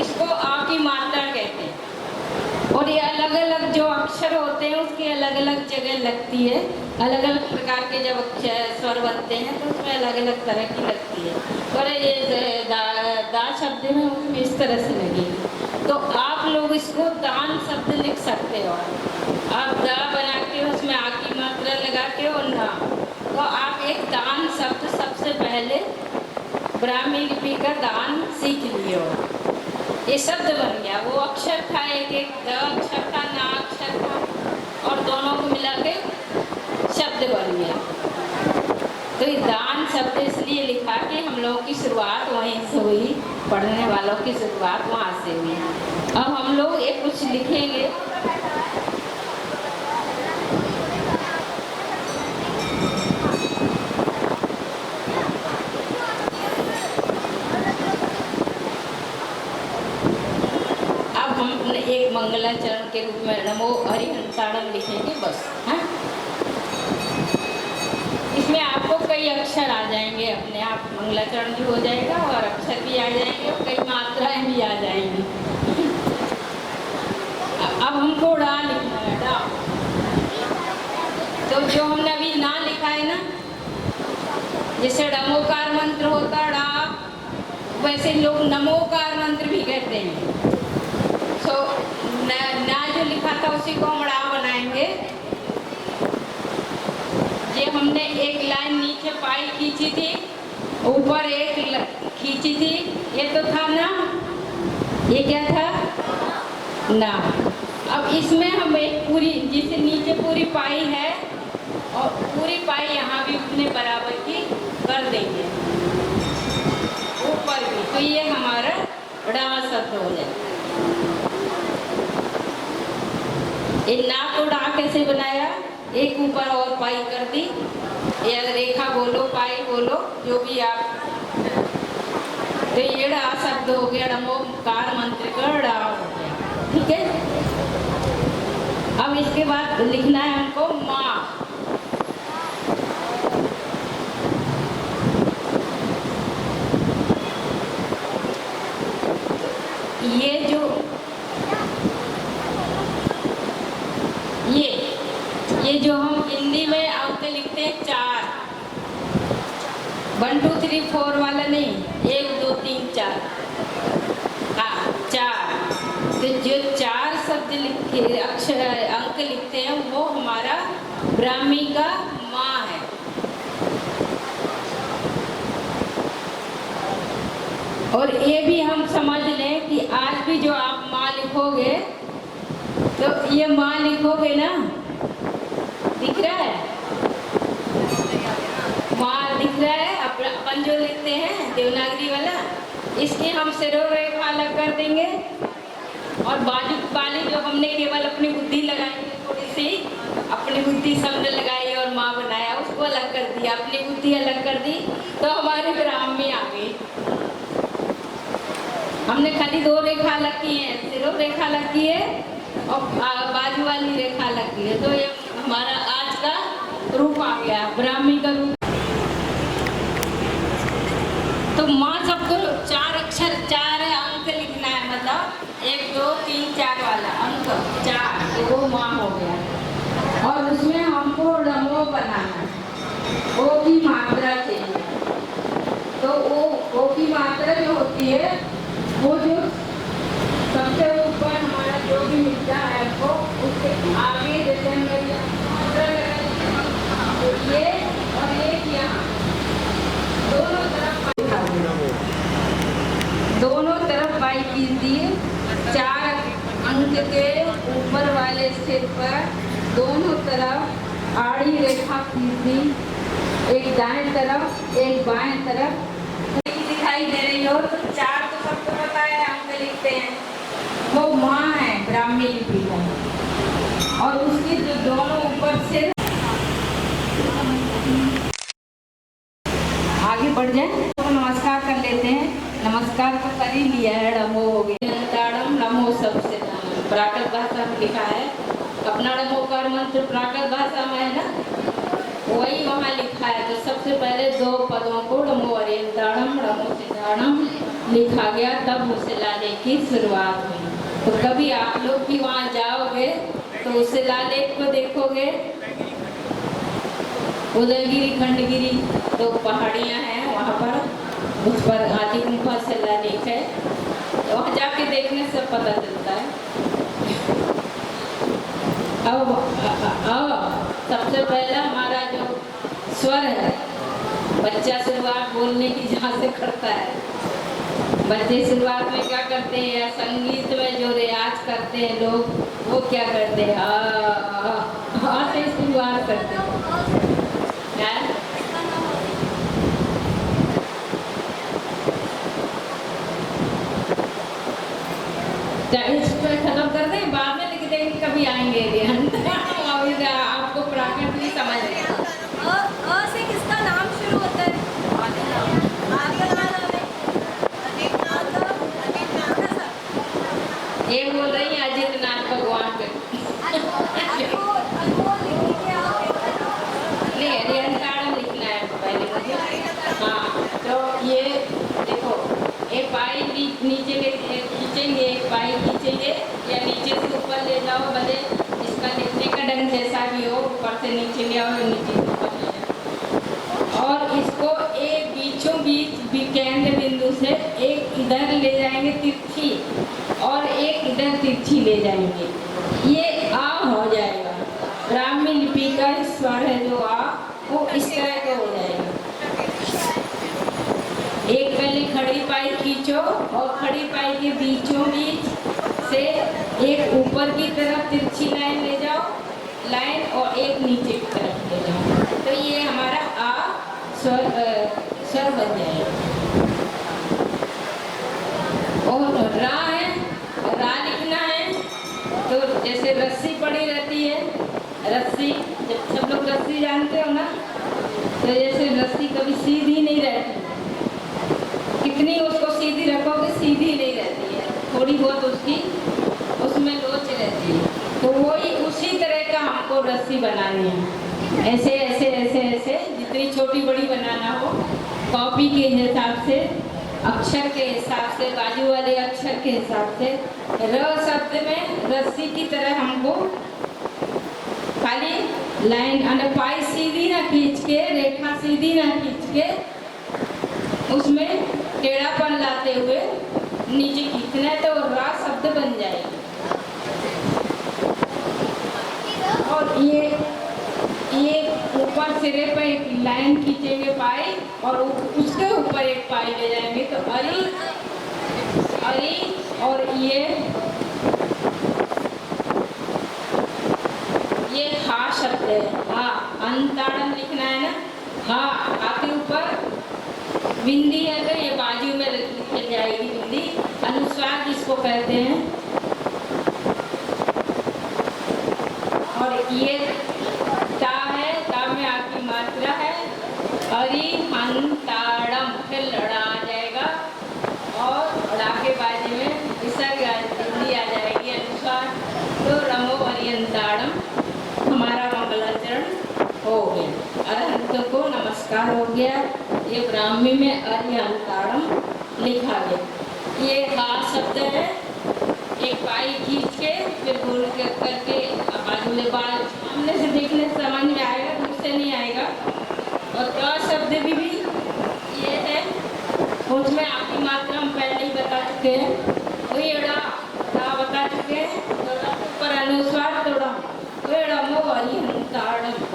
इसको आ की मात्रा कहते हैं। और ये अलग अलग जो अक्षर होते हैं उसकी अलग अलग जगह लगती है, अलग अलग प्रकार के जब स्वर बनते हैं तो उसमें अलग अलग तरह की लगती है। और ये दा शब्द में उसमें इस तरह से लगेगी। तो आप लोग इसको दान शब्द लिख सकते हो, आप दा बना के उसमें आ की मात्रा लगा के और ना, तो आप एक दान शब्द सबसे पहले ब्राह्मी लिपि का दान सीख लिए हो, ये शब्द बन गया। वो अक्षर था, एक द अक्षर था, ना अक्षर था, और दोनों को मिला के शब्द बन गया। तो ये दान शब्द इसलिए लिखा कि हम लोगों की शुरुआत वहीं से हुई, पढ़ने वालों की शुरुआत वहाँ से हुई। अब हम लोग एक कुछ लिखेंगे, एक मंगलाचरण के रूप में नमो हरिहंताणम लिखेंगे बस। हाँ, इसमें आपको कई अक्षर आ जाएंगे अपने आप, मंगलाचरण भी हो जाएगा और अक्षर भी आ जाएंगे और कई मात्राएं भी आ जाएंगी। अब हमको डा लिखना है, डा। तो जो हमने अभी ना लिखा है ना, जैसे डमोकार मंत्र होता डा, वैसे लोग नमोकार मंत्र भी कहते हैं। तो ना जो लिखा था उसी को हम डा बनाएंगे। ये हमने एक लाइन नीचे पाई खींची थी, ऊपर एक खींची थी, ये तो था ना, ये क्या था ना। अब इसमें हम एक पूरी, जिसे नीचे पूरी पाई है और पूरी पाई यहाँ भी उतने बराबर की कर देंगे, ऊपर भी, तो ये हमारा डा शब्द हो जाए। ये ना को डा कैसे बनाया, एक ऊपर और पाई कर दी, या रेखा बोलो, पाई बोलो, जो भी आप। तो ये डा शब्द हो गया, नमोकार मंत्र का डा हो गया। ठीक है, अब इसके बाद लिखना है हमको माँ। ये जो हम हिंदी में अंक लिखते हैं 4, 1 2 3 4 वाला नहीं, 1 2 3 4, हाँ 4। तो जो 4 शब्द लिखे, अक्षर अंक लिखते हैं, वो हमारा ब्राह्मी का माँ है। और ये भी हम समझ लें कि आज भी जो आप माँ लिखोगे, तो ये माँ लिखोगे ना, दिख रहा है माँ, दिख रहा है। अपन जो लिखते हैं देवनागरी वाला, इसकी हम सिरों रेखा अलग कर देंगे, और बाजू वाली जो हमने केवल अपनी बुद्धि लगाई, थोड़ी सी अपनी बुद्धि शब्द लगाई और माँ बनाया, उसको अलग कर दिया, अपनी बुद्धि अलग कर दी, तो हमारी ब्राह्मी आ गई। हमने खाली 2 रेखा अलग की है, सिरों रेखा अलग की है और बाजू वाली रेखा अलग की है, तो ये हमारा आज का रूप आ गया, ब्राह्मी का रूप। तो माँ सबको 4 अक्षर 4 अंक लिखना है, मतलब 1 2 3 4 वाला अंक 4, तो वो माँ हो गया। और उसमें हमको रमो बनाना है, ओ की मात्रा चाहिए। तो ओ की मात्रा जो होती है वो जो सबसे ऊपर हमारा जो भी मिलता है हमको, उसके आगे जैसे हम तो ये और एक यहाँ दोनों तरफ बाई कीजिए। 4 अंक के ऊपर वाले स्थित पर दोनों तरफ आड़ी रेखा खींची, एक दाएं तरफ एक बाएं तरफ दिखाई दे रही हो। तो 4 तो सबको पता है, अंक लिखते हैं, वो माँ है ब्राह्मी लिपि का। और उसकी जो दोनों ऊपर से आगे बढ़ जाए तो नमस्कार कर लेते हैं। नमस्कार तो कर ही लिया है, नमो हो गया, ताड़म नमो सबसे प्राकृत भाषा में लिखा है। अपना नमोकार मंत्र प्राकृत भाषा में है ना, वही वहाँ लिखा है। तो सबसे पहले 2 पदों को नमो अरियंताड़म नमो सिद्धाड़म लिखा गया, तब उसे लाने की शुरुआत हुई। तो कभी आप लोग भी वहाँ जाओगे तो उसे लालेख को देखोगे। उदयगिरी खंडगिरी 2 पहाड़ियाँ हैं वहाँ पर, उस पर आदि गुम्फा शिलालेख है, तो वहाँ जाके देखने से पता चलता है। अब सबसे पहला हमारा जो स्वर है, बच्चा शुरुआत बोलने की जहाँ से करता है। बच्चे शुरुआत में क्या करते हैं, या संगीत में जो रियाज करते हैं लोग, वो क्या करते हैं, आ से शुरुआत करते हैं। इस पर खत्म कर दें, बाद में लिख देंगे, कभी आएंगे अभी आपको प्राकृत नहीं समझ रहे। अ से किसका नाम शुरू होता है? ये बोल रही है अजित नाथ भगवान के नहीं, अरियंताड़म लिखना है पहले मुझे। हाँ, तो ये देखो, एक पाई नीचे खींचेंगे, एक पाई खींचेंगे, या नीचे से ऊपर ले जाओ, भले इसका लिखने का ढंग जैसा भी हो, ऊपर से नीचे ले आओ, नीचे से ऊपर ले जाओ। और इसको एक बीचों बीच केंद्र बिंदु से एक इधर ले जाएंगे तिरछी, और एक इधर तिरछी ले जाएंगे, ये आ हो जाएगा। ब्राह्मी लिपि का स्वर है जो आ, वो इस तरह का हो जाएगा। एक पहले खड़ी पाई खींचो, और खड़ी पाई के बीचों बीच से एक ऊपर की तरफ तिरछी लाइन ले जाओ, लाइन, और एक नीचे की तरफ ले जाओ, तो ये हमारा आ स्वर बन जाएगा। और रा है, रा लिखना है, तो जैसे रस्सी पड़ी रहती है, रस्सी, जब सब लोग रस्सी जानते हो ना, तो जैसे रस्सी कभी सीधी नहीं रहती, कितनी उसको सीधी रखोगे सीधी नहीं रहती है, थोड़ी बहुत उसमें लोच रहती है। तो वही उसी तरह का हमको रस्सी बनानी है, ऐसे ऐसे ऐसे ऐसे, जितनी छोटी बड़ी बनाना हो, कॉपी के हिसाब से, अक्षर के हिसाब से, बाजू वाले अक्षर के हिसाब से। र शब्द में रस्सी की तरह हमको खाली लाइन, पाई सीधी ना खींच के, रेखा सीधी ना खींच के, उसमें टेढ़ापन लाते हुए नीचे खींचना है, तो रा शब्द बन जाएगा। और ये ऊपर सिरे पर एक लाइन खींचेंगे पाई, और उसके ऊपर एक पाई ले जाएंगे, तो अरी, और ये हा शब्द है। हाँ, अंताड़म लिखना है ना, हाँ, आपके ऊपर बिंदी है, तो ये बाजू में लिख जाएगी बिंदी, अनुस्वार जिसको कहते हैं। और ये ता है, ता में आपकी मात्रा है, अरि अंताड़म, फिर लड़ा आ जाएगा, और लड़ा के बाजू में विसर्ग बिंदी आ जाएगी, अनुस्वार। तो रमो अरियंताड़म हमारा मंगलाचरण हो गया। अरहंत को नमस्कार। पुरस्कार हो गया। ये ब्राह्मी में अर्यंतारम लिखा गया। ये खास शब्द है, एक पाई खींच के फिर गोल करके बाजू में बाल सामने से देखने से समझ में आएगा, दूर से नहीं आएगा। और क्या शब्द भी ये है, उसमें आपकी मात्रा हम पहले ही बता चुके हैं। वही एड़ा बता चुके हैं, पर अनुस्वार थोड़ा वेड़ा मो अर्यंतारम।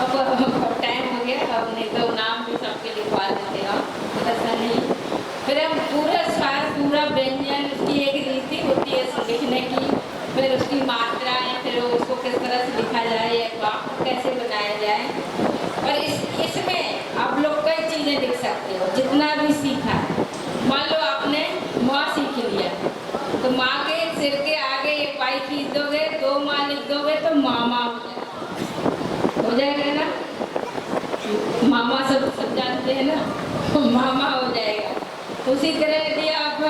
अब टाइम हो गया, अब नहीं तो नाम भी सबके लिखवा देते आप, ऐसा नहीं। फिर हम पूरा स्वर, पूरा व्यंजन, उसकी एक रीति होती है लिखने की, फिर उसकी मात्राएं, फिर उसको किस तरह से लिखा जाए या वाक्य कैसे बनाया जाए। और इसमें आप लोग कई चीज़ें लिख सकते हो, जितना भी सीखा है। मान लो आपने माँ सीख लिया, तो माँ के सिर के आगे एक पाई खींच दोगे, 2 माँ लिख दोगे तो मामा हो जाएगा ना। मामा सब जानते हैं ना, मामा हो जाएगा। उसी तरह यदि आप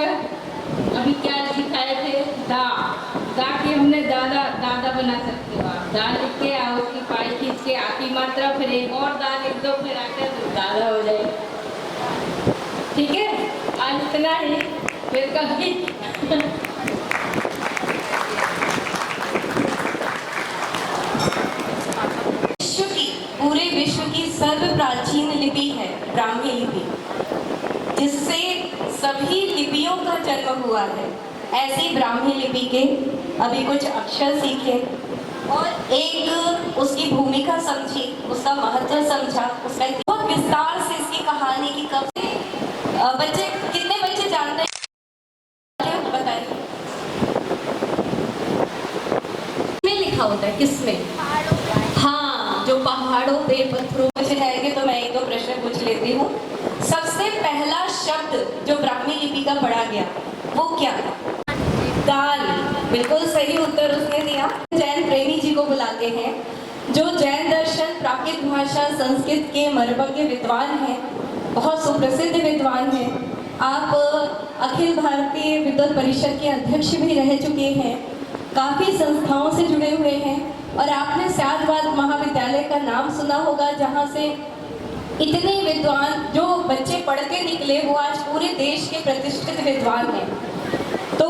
अभी क्या सिखाए थे, दा के हमने दादा बना सकते हो आप। दा लिख के आओ, उसकी पाई खींच के आखिरी मात्रा, फिर एक और दा लिख दो, फिर आकर तो दादा हो जाएगा। ठीक है, आज इतना ही, फिर कभी पूरे विश्व की सर्व प्राचीन लिपि है ब्राह्मी लिपि, जिससे सभी लिपियों का जन्म हुआ है। ऐसी ब्राह्मी लिपि के अभी कुछ अक्षर सीखे और एक उसकी भूमिका समझी, उसका महत्व समझा, उसका बहुत विस्तार से इसकी कहानी की कब से बच्चे, कितने बच्चे जानते हैं बताइए। किसमें लिखा होता है, किसमें? हाँ, जो पहाड़ों पे पत्थरों पे जाएंगे तो मैं 1-2 प्रश्न पूछ लेती हूँ। सबसे पहला शब्द जो ब्राह्मी लिपि का पढ़ा गया वो क्या था? दाल। बिल्कुल सही उत्तर उसने दिया। जैन प्रेमी जी को बुलाते हैं, जो जैन दर्शन, प्राकृत भाषा, संस्कृत के मर्मज्ञ विद्वान हैं, बहुत सुप्रसिद्ध विद्वान हैं। आप अखिल भारतीय विद्वत परिषद के अध्यक्ष भी रह चुके हैं, काफ़ी संस्थाओं से जुड़े हुए हैं। और आपने स्यादवाद महाविद्यालय का नाम सुना होगा, जहाँ से इतने विद्वान जो बच्चे पढ़ के निकले वो आज पूरे देश के प्रतिष्ठित विद्वान हैं। तो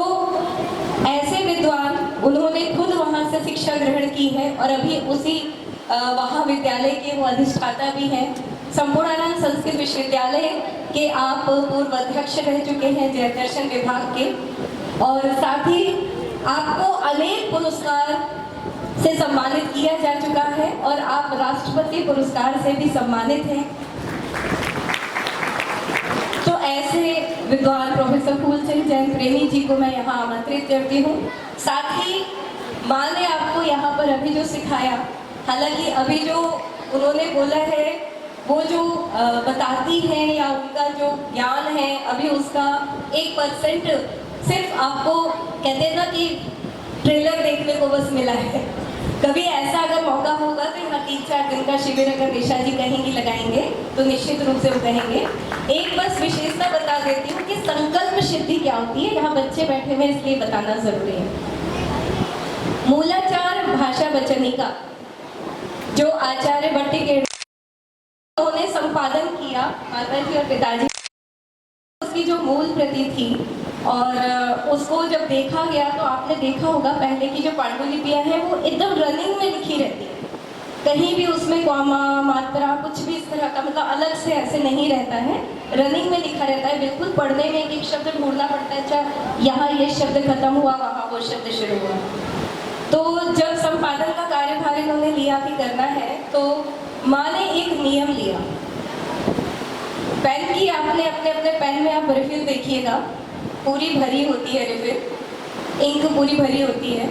ऐसे विद्वान, उन्होंने खुद वहाँ से शिक्षा ग्रहण की है और अभी उसी महाविद्यालय के वो अधिष्ठाता भी हैं। संपूर्णानंद संस्कृत विश्वविद्यालय के आप पूर्व अध्यक्ष रह चुके हैं जैन दर्शन विभाग के, और साथ ही आपको अनेक पुरस्कार से सम्मानित किया जा चुका है और आप राष्ट्रपति पुरस्कार से भी सम्मानित हैं। तो ऐसे विद्वान प्रोफेसर फूल सिंह जैन प्रेमी जी को मैं यहाँ आमंत्रित करती हूँ। साथ ही माँ ने आपको यहाँ पर अभी जो सिखाया, हालांकि अभी जो उन्होंने बोला है वो जो बताती हैं या उनका जो ज्ञान है अभी उसका 1% सिर्फ आपको कहते हैं ना कि ट्रेलर देखने को बस मिला है। कभी ऐसा अगर मौका होगा तो यहाँ 3-4 दिन का शिविर अगर निशा जी कहेंगी लगाएंगे तो निश्चित रूप से वो कहेंगे। एक बस विशेषता बता देती हूँ कि संकल्प सिद्धि क्या होती है, यहाँ बच्चे बैठे हुए इसलिए बताना जरूरी है। मूलाचार भाषा वचनिका जो आचार्य भट्टिकेड़ उन्होंने संपादन किया, माता जी और पिताजी, उसकी जो मूल प्रति थी और उसको जब देखा गया तो आपने देखा होगा पहले की जो पांडुलिपियाँ हैं वो एकदम रनिंग में लिखी रहती है, कहीं भी उसमें कॉमा मात्रा कुछ भी इस तरह का मतलब अलग से ऐसे नहीं रहता है, रनिंग में लिखा रहता है। बिल्कुल पढ़ने में एक शब्द ढूंढना पड़ता है, अच्छा यहाँ ये शब्द खत्म हुआ वहाँ वो शब्द शुरू हुआ। तो जब संपादन का कार्यभार इन्होंने लिया कि करना है तो माँ ने एक नियम लिया। पेन की आपने अपने अपने पेन में आप रिफिल देखिएगा, पूरी भरी होती है रिफिल, इंक पूरी भरी होती है,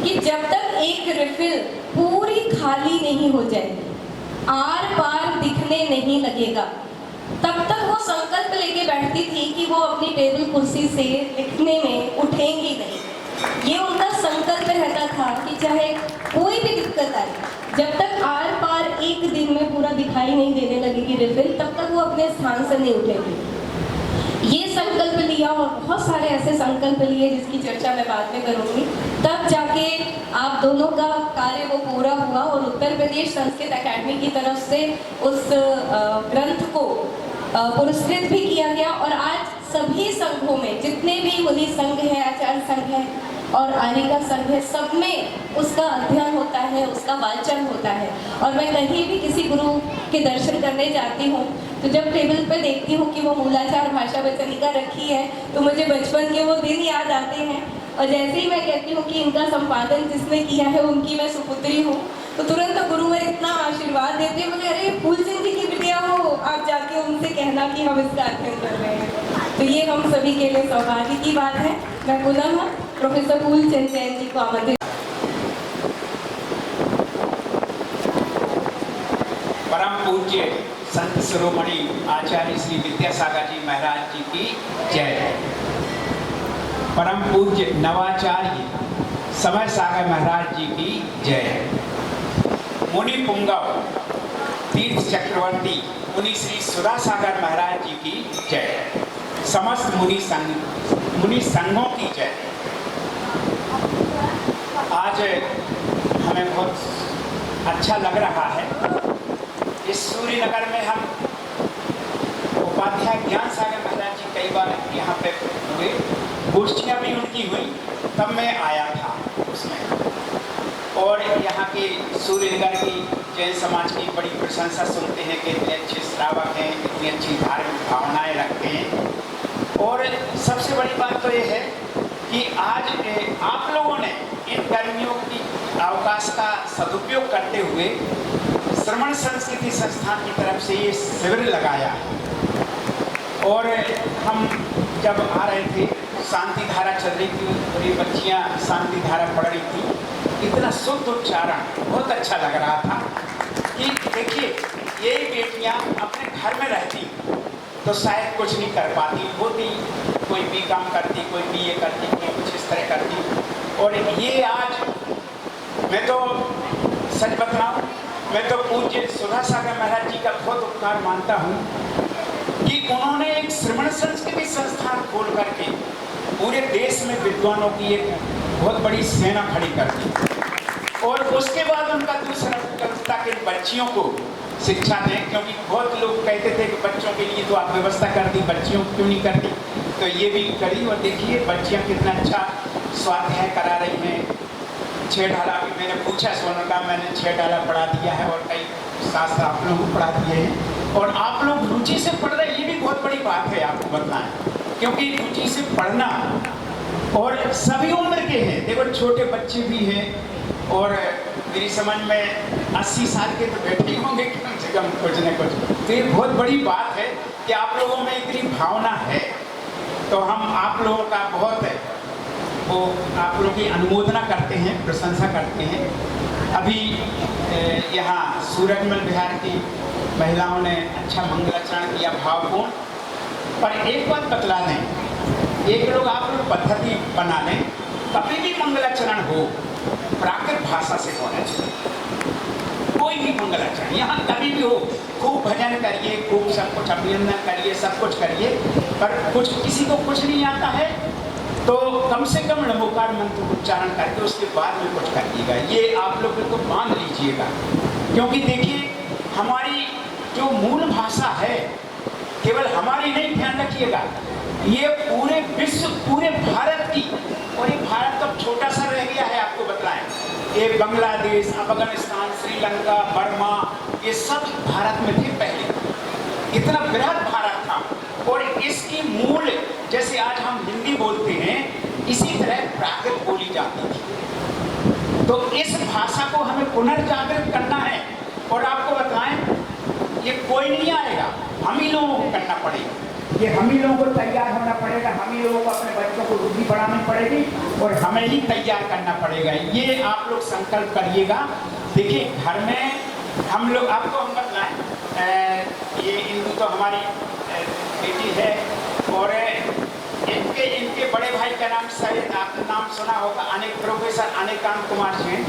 कि जब तक एक रिफिल पूरी खाली नहीं हो जाएगी, आर पार दिखने नहीं लगेगा, तब तक वो संकल्प लेके बैठती थी कि वो अपनी टेबल कुर्सी से लिखने में उठेंगी नहीं। ये उनका संकल्प रहता था कि चाहे कोई भी दिक्कत आए, जब तक आर पार एक दिन में पूरा दिखाई नहीं देने लगेगी रिफिल, तब तक वो अपने स्थान से नहीं उठेगी। ये संकल्प लिया और बहुत सारे ऐसे संकल्प लिए जिसकी चर्चा मैं बाद में करूँगी। तब जाके आप दोनों का कार्य वो पूरा हुआ और उत्तर प्रदेश संस्कृत अकेडमी की तरफ से उस ग्रंथ को पुरस्कृत भी किया गया। और आज सभी संघों में जितने भी मुनि संघ है, आचार्य संघ है और आर्यिका संघ है, सब में उसका अध्ययन होता है, उसका वाचन होता है। और मैं कहीं भी किसी गुरु के दर्शन करने जाती हूँ तो जब टेबल पर देखती हूँ कि वो मूलाचार भाषा वचनिका रखी है तो मुझे बचपन के वो दिन याद आते हैं। और जैसे ही मैं कहती हूँ कि इनका संपादन जिसने किया है उनकी मैं सुपुत्री हूँ, तो तुरंत गुरु मेरे इतना आशीर्वाद देते हैं, बोले अरे फूल सिंह जी की बिटिया हो, आप जाके उनसे कहना कि हम इसका अध्ययन कर रहे हैं। तो ये हम सभी के लिए सौभाग्य की बात है। मैं पुनः प्रोफेसर फूल चंद जैन जी को आमंत्रित। परम पूज्य संत शिरोमणि आचार्य श्री विद्यासागर जी महाराज जी की जय। परम पूज्य नवाचार्य समय सागर महाराज जी की जय। मुनि पुंगव तीर्थ चक्रवर्ती मुनि श्री सुधा सागर महाराज जी की जय। समस्त मुनि संघों की जय। आज हमें बहुत अच्छा लग रहा है। इस सूर्यनगर में हम उपाध्याय ज्ञान सागर महाराज जी कई बार यहाँ पे हुए, गोष्ठियाँ भी उनकी हुई, तब मैं आया था उसमें। और यहाँ के सूर्यनगर की जैन समाज की बड़ी प्रशंसा सुनते हैं कि इतने अच्छे श्रावक हैं, इतनी अच्छी धार्मिक भावनाएं रखते हैं। और सबसे बड़ी बात तो ये है कि आज आप लोगों ने इन गर्मियों की अवकाश का सदुपयोग करते हुए श्रमण संस्कृति संस्थान की तरफ से ये शिविर लगाया है। और हम जब आ रहे थे शांति धारा चल रही थी, मेरी बच्चियाँ शांति धारा पढ़ रही थी, इतना शुद्ध उच्चारण बहुत अच्छा लग रहा था कि देखिए ये बेटियाँ अपने घर में रहती तो शायद कुछ नहीं कर पाती होती, कोई B.Com करती, कोई BA करती, कोई कुछ इस तरह करती। और ये आज मैं तो सच बताऊँ, मैं तो पूज्य सुधा सागर महाराज जी का बहुत उपकार मानता हूँ कि उन्होंने एक श्रमण संस्कृति संस्थान खोल करके पूरे देश में विद्वानों की एक बहुत बड़ी सेना खड़ी कर दी। और उसके बाद उनका दूसरा विकल्प था कि बच्चियों को शिक्षा दें, क्योंकि बहुत लोग कहते थे कि बच्चों के लिए तो आप व्यवस्था कर दी, बच्चियों क्यों नहीं करती, तो ये भी करी। और देखिए बच्चियाँ कितना अच्छा स्वाध्याय करा रही हैं। 6 ढाला भी मैंने पूछा, सोनू का मैंने 6 ढाला पढ़ा दिया है और कई शास्त्र आप लोगों को पढ़ा दिए हैं। और आप लोग रुचि से पढ़ रहे, ये भी बहुत बड़ी बात है आपको बताएं, क्योंकि रुचि से पढ़ना और सभी उम्र के हैं। देखो छोटे बच्चे भी हैं और मेरी समझ में 80 साल के तो बैठे ही होंगे कम से कम कुछ न कुछ। तो ये बहुत बड़ी बात है कि आप लोगों में इतनी भावना है। तो हम आप लोगों का बहुत वो आप लोगों की अनुमोदना करते हैं, प्रशंसा करते हैं। अभी यहाँ सूरजमल बिहार की महिलाओं ने अच्छा मंगलाचरण किया, भावपूर्ण। पर एक बात बतला दें, एक लोग आप लोग पद्धति बना लें, कभी भी मंगलाचरण हो प्राकृत भाषा से होना चाहिए। कोई भी मंगलाचरण यहाँ कभी भी हो, खूब भजन करिए, खूब सब कुछ अभिनंदन करिए, सब कुछ करिए, पर कुछ किसी को कुछ नहीं आता है तो कम से कम नमोकार मंत्र उच्चारण करके उसके बाद में कुछ करिएगा। ये आप लोग को मान लीजिएगा, क्योंकि देखिए हमारी जो मूल भाषा है केवल हमारी नहीं, ध्यान रखिएगा, ये पूरे विश्व, पूरे भारत की। और ये भारत तो छोटा सा रह गया है, आपको बताएं, ये बांग्लादेश, अफगानिस्तान, श्रीलंका, बर्मा, ये सब भारत में थे पहले। इतना बृहद भारत था। और इसकी मूल, जैसे आज हम हिंदी बोलते हैं, इसी तरह प्राकृत बोली जाती थी। तो इस भाषा को हमें पुनर्जागृत करना है। और आपको बताएं, ये कोई नहीं आएगा, हम ही लोगों को करना पड़ेगा। ये हम ही लोगों को तैयार होना पड़ेगा, हम ही लोगों को अपने बच्चों को रुचि बढ़ानी पड़ेगी और हमें ही तैयार करना पड़ेगा। ये आप लोग संकल्प करिएगा। देखिए घर में हम लोग, आपको हम बताएं, ये इंदु तो हमारी बेटी है और इनके बड़े भाई का नाम शायद आपने नाम सुना होगा, प्रोफेसर अनेकांत कुमार जैन,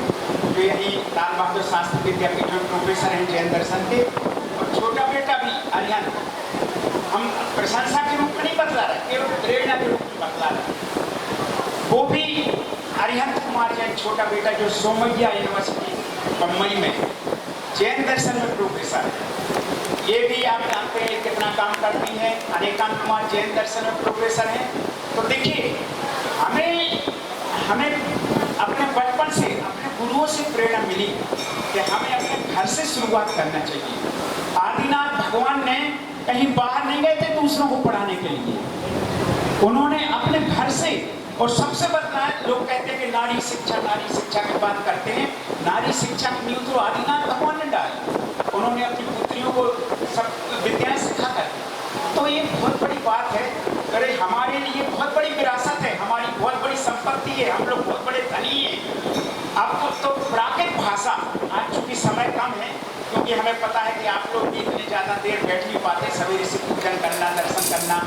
जो यही लाल बहादुर शास्त्री विद्यापीठ में प्रोफेसर हैं जैन दर्शन के। और छोटा बेटा भी अरिहंत, हम प्रशंसा के रूप में नहीं बतला रहे, केवल प्रेरणा के रूप में बतला रहे। वो भी अरिहंत कुमार जैन छोटा बेटा जो सोमैया यूनिवर्सिटी बम्बई में जैन दर्शन में प्रोफेसर है, ये भी आप जानते हैं कितना काम करती है। अनेकांत कुमार जैन दर्शन में प्रोफेसर हैं। तो देखिए हमें अपने बचपन से अपने गुरुओं से प्रेरणा मिली कि हमें अपने घर से शुरुआत करना चाहिए। आदिनाथ भगवान ने कहीं बाहर नहीं गए थे दूसरों को पढ़ाने के लिए, उन्होंने अपने घर से। और सबसे बड़ा लोग कहते हैं कि नारी शिक्षा की बात करते हैं, नारी शिक्षा की नींव तो आदिनाथ भगवान ने डाली। उन्होंने अपनी पुत्रियों को सब विद्याएं सिखा कर, तो ये बहुत बड़ी बात है। अरे हमारे लिए बहुत बड़ी विरासत है, हमारी बहुत बड़ी संपत्ति है, हम लोग बहुत बड़े धनी हैं। अब तो प्राकृत भाषा, आज चूंकि समय कम है, क्योंकि हमें पता है कि आप लोग भी इतनी ज़्यादा देर बैठ नहीं पाते, सवेरे से पूजन करना, दर्शन करना,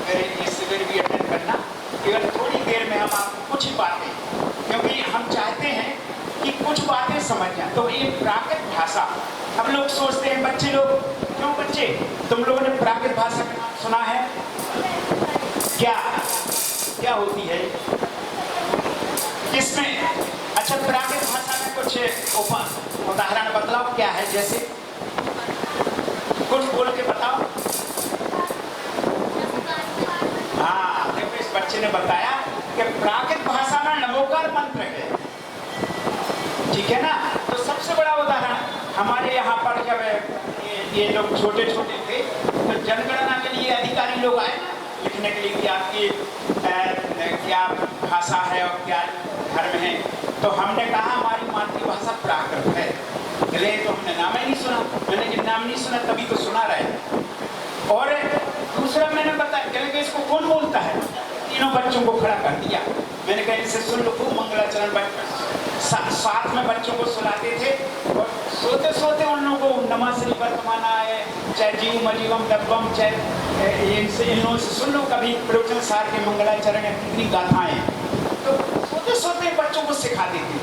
फिर ये शिविर भी अटेंड करना, केवल थोड़ी देर में हम आपको कुछ ही बातें, क्योंकि हम चाहते हैं कि कुछ बातें समझ जाए। तो ये प्राकृत भाषा, हम लोग सोचते हैं बच्चे लोग, क्यों बच्चे तुम लोगों ने प्राकृत भाषा का नाम सुना है? क्या होती है किसमें? अच्छा, प्राकृत भाषा में कुछ उदाहरण बतलाओ, क्या है? जैसे कुछ बोल के बताओ। हाँ, देखो इस बच्चे ने बताया कि प्राकृत भाषा में नमोकार मंत्र है, ठीक है ना। तो सबसे बड़ा उदाहरण हमारे यहाँ पर जब ये लोग छोटे छोटे थे तो जनगणना के लिए अधिकारी लोग आए लिखने के लिए कि आपकी क्या भाषा है और क्या धर्म है। तो हमने कहा हमारी मातृभाषा प्राकृत है। चले तो हमने नाम ही नहीं सुना, मैंने जब नाम नहीं सुना तभी तो सुना रहे। और दूसरा मैंने बताया कि इसको कौन बोलता है, तीनों बच्चों को खड़ा कर दिया। मैंने कहा इनसे सुन लो, खूब मंगलाचरण साथ में बच्चों को सुनाते थे। और सोते सोते उन लोगों को नमाश्री वर्तमान है, चाहे जीव मजीवम डब्बम, चाहे इनसे इन लोगों से सुन लो कभी प्रवचन सार के मंगलाचरण या कितनी गाथाएं, तो सोते सोते बच्चों को सिखाते थे।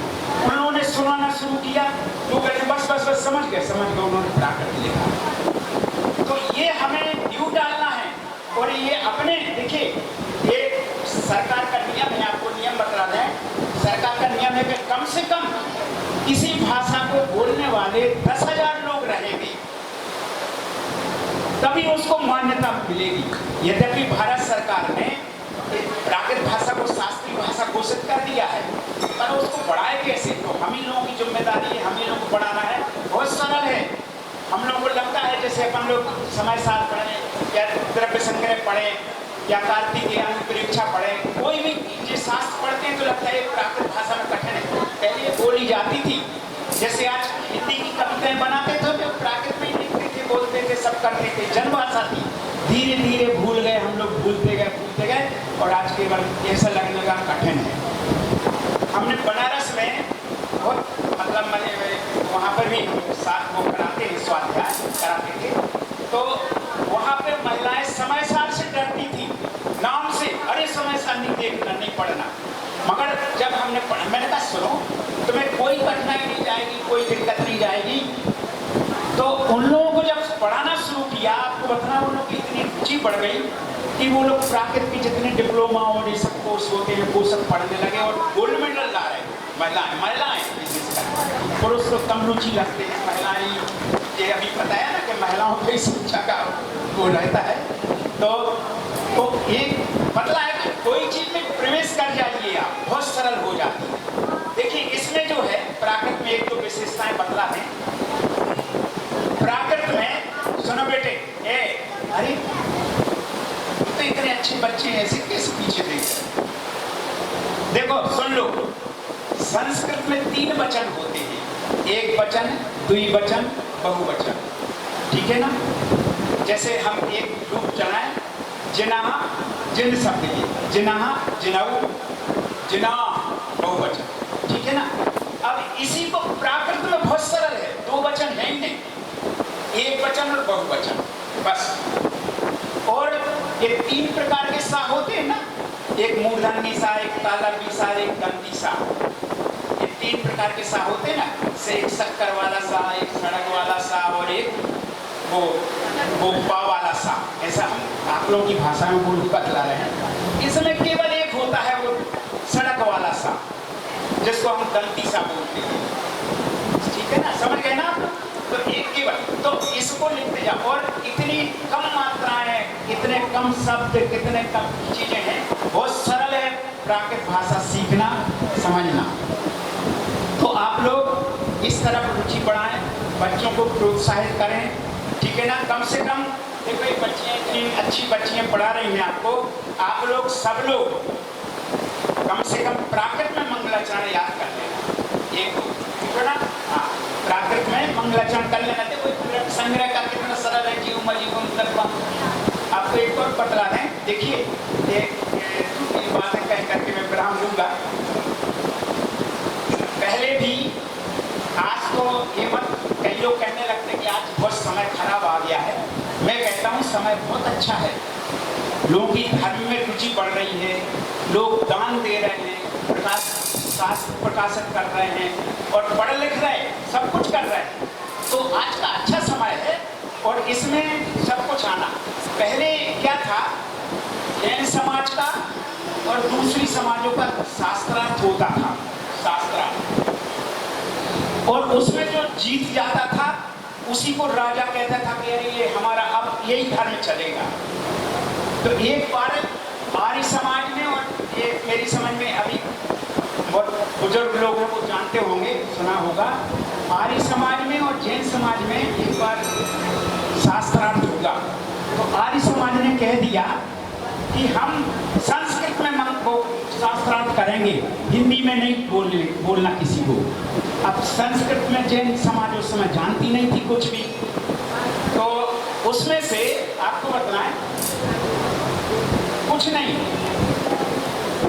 उन्होंने सुनाना शुरू किया तो कहते बस समझ गए, उन्होंने प्राकृत लिखा। तो ये हमें ड्यू डालना है। और ये अपने देखिए, ये सरकार का नियम है, आपको नियम बता रहे हैं। सरकार का नियम है कि कम से कम किसी भाषा को बोलने वाले 10,000 लोग रहेंगे, तभी उसको मान्यता मिलेगी। यद्यपि भारत सरकार ने प्राकृत भाषा को शास्त्रीय भाषा घोषित कर दिया है, पर उसको बढ़ाए कैसे? तो हम ही लोगों की जिम्मेदारी है, हम ही लोगों को बढ़ाना है। बहुत सरल है। हम लोगों को लगता है जैसे अपन लोग समय साथ पढ़े या द्रव्य संग्रह पढ़े या कार्तिकेय परीक्षा पढ़े, कोई भी जो शास्त्र पढ़ते हैं तो लगता है प्राकृत भाषा में कठिन है। पहले ये बोली जाती थी, जैसे आज हिंदी की कविताएं बनाते थे तो प्राकृत में लिखते थे, बोलते थे, सब करते थे, जनभाषा थी। धीरे धीरे भूल गए हम लोग, भूलते गए और आज केवल ऐसा लगने लगा कठिन है। हमने बनारस में बहुत मतलब मैंने वहाँ पर भी साथ वो कराते हैं, स्वाध्याय कराते थे। तो वहाँ पे महिलाएं समय साल से डरती थी नाम से, अरे समय साल नहीं देखना, नहीं पढ़ना। मगर जब हमने पढ़ा, मैंने कहा सुनो, तुम्हें कोई कठिनाई नहीं जाएगी, कोई दिक्कत नहीं जाएगी। तो उन लोगों को जब पढ़ाना शुरू किया, आपको बताना उन लोगों की इतनी रुचि बढ़ गई कि वो लोग प्राकृत की जितने डिप्लोमा और ये सब कोर्स होते हैं वो सब पढ़ने लगे और गोल्ड मेडल ला रहे हैं। महिलाएं पुरुष तो कम रुचि रखते हैं, महिलाएं ये अभी बताया ना कि महिलाओं की शिक्षा का वो रहता है। तो एक बतला है कि कोई चीज में प्रवेश कर जाइए आप, बहुत सरल हो जाती है। देखिए इसमें जो है प्राकृत में एक तो विशेषताएं बतला है। प्राकृत में सुनो बेटे, अरे तो इतने अच्छे बच्चे ऐसे कैसे पीछे देख, देखो सुन लो, संस्कृत में 3 वचन होते हैं, एक वचन, द्विवचन, बहुवचन, ठीक है ना। जैसे हम एक रूप चलाएं, जिनाह, जिन शब्द की, जिनाह, जिनाऊ, जिना, बहुवचन, ठीक है ना। अब इसी को प्राकृत में बहुत सरल है, 2 वचन है ही नहीं, एक वचन और बहुवचन बस। और ये 3 प्रकार के सा होते हैं ना, एक मूर्धन्य सा, एक तालव्य सा, एक दंती सा। ये 3 प्रकार के सा होते हैं ना, से एक शक्कर वाला सा, एक सड़क वाला सा और एक वो पा वाला सा। ऐसा हम आप लोगों की भाषा में बोल बतला रहे हैं। इसमें केवल एक होता है वो सड़क वाला सा, जिसको हम गलती सा बोलते हैं, ठीक है ना, समझ गए ना आप? तो एक केवल तो इसको लिखते जाओ। और इतनी कम मात्राएं, इतने कम शब्द, कितने कम चीजें हैं, बहुत सरल है प्राकृत भाषा सीखना समझना। तो आप लोग इस तरफ रुचि बढ़ाएं, बच्चों को प्रोत्साहित करें, ठीक है ना। कम से कम देखो ये बच्चियां इतनी अच्छी बच्चियां पढ़ा रही हैं आपको, आप लोग सब लोग कम से कम प्राकृत में मंगलाचरण याद कर लेना, एक ठीक है ना। हाँ, प्राकृत में मंगलाचरण कर लेना। देखो संग्रह का कितना सरल है, जीव मजीवम तत्वम। आपको एक और बतला दें, देखिए ये बातें कह करके मैं विराम लूंगा। पहले भी आज तो ये मत, कई लोग कहने लगते कि आज बहुत समय खराब आ गया है। मैं कहता हूँ समय बहुत अच्छा है, लोगों की धर्म में रुचि बढ़ रही है, लोग दान दे रहे हैं, शास्त्र प्रकाशित कर रहे हैं और पढ़ लिख रहे हैं, सब कुछ कर रहे हैं। तो आज का अच्छा समय है और इसमें सब कुछ आना। पहले क्या था, जैन समाज का और दूसरी समाजों का शास्त्रार्थ होता था, शास्त्रार्थ, और उसमें जो जीत जाता था उसी को राजा कहता था कि अरे ये हमारा अब यही धर्म चलेगा। तो एक बार आर्य समाज में, और ये मेरी समझ में अभी बहुत बुजुर्ग लोग हैं वो जानते होंगे, सुना होगा, आर्य समाज में और जैन समाज में एक बार शास्त्रार्थ होगा। तो आर्य समाज ने कह दिया कि हम संस्कृत में शास्त्रार्थ करेंगे, हिंदी में नहीं बोलना किसी को। अब संस्कृत में जैन समाज उस समय जानती नहीं थी कुछ भी, तो उसमें से आपको बताएं कुछ नहीं,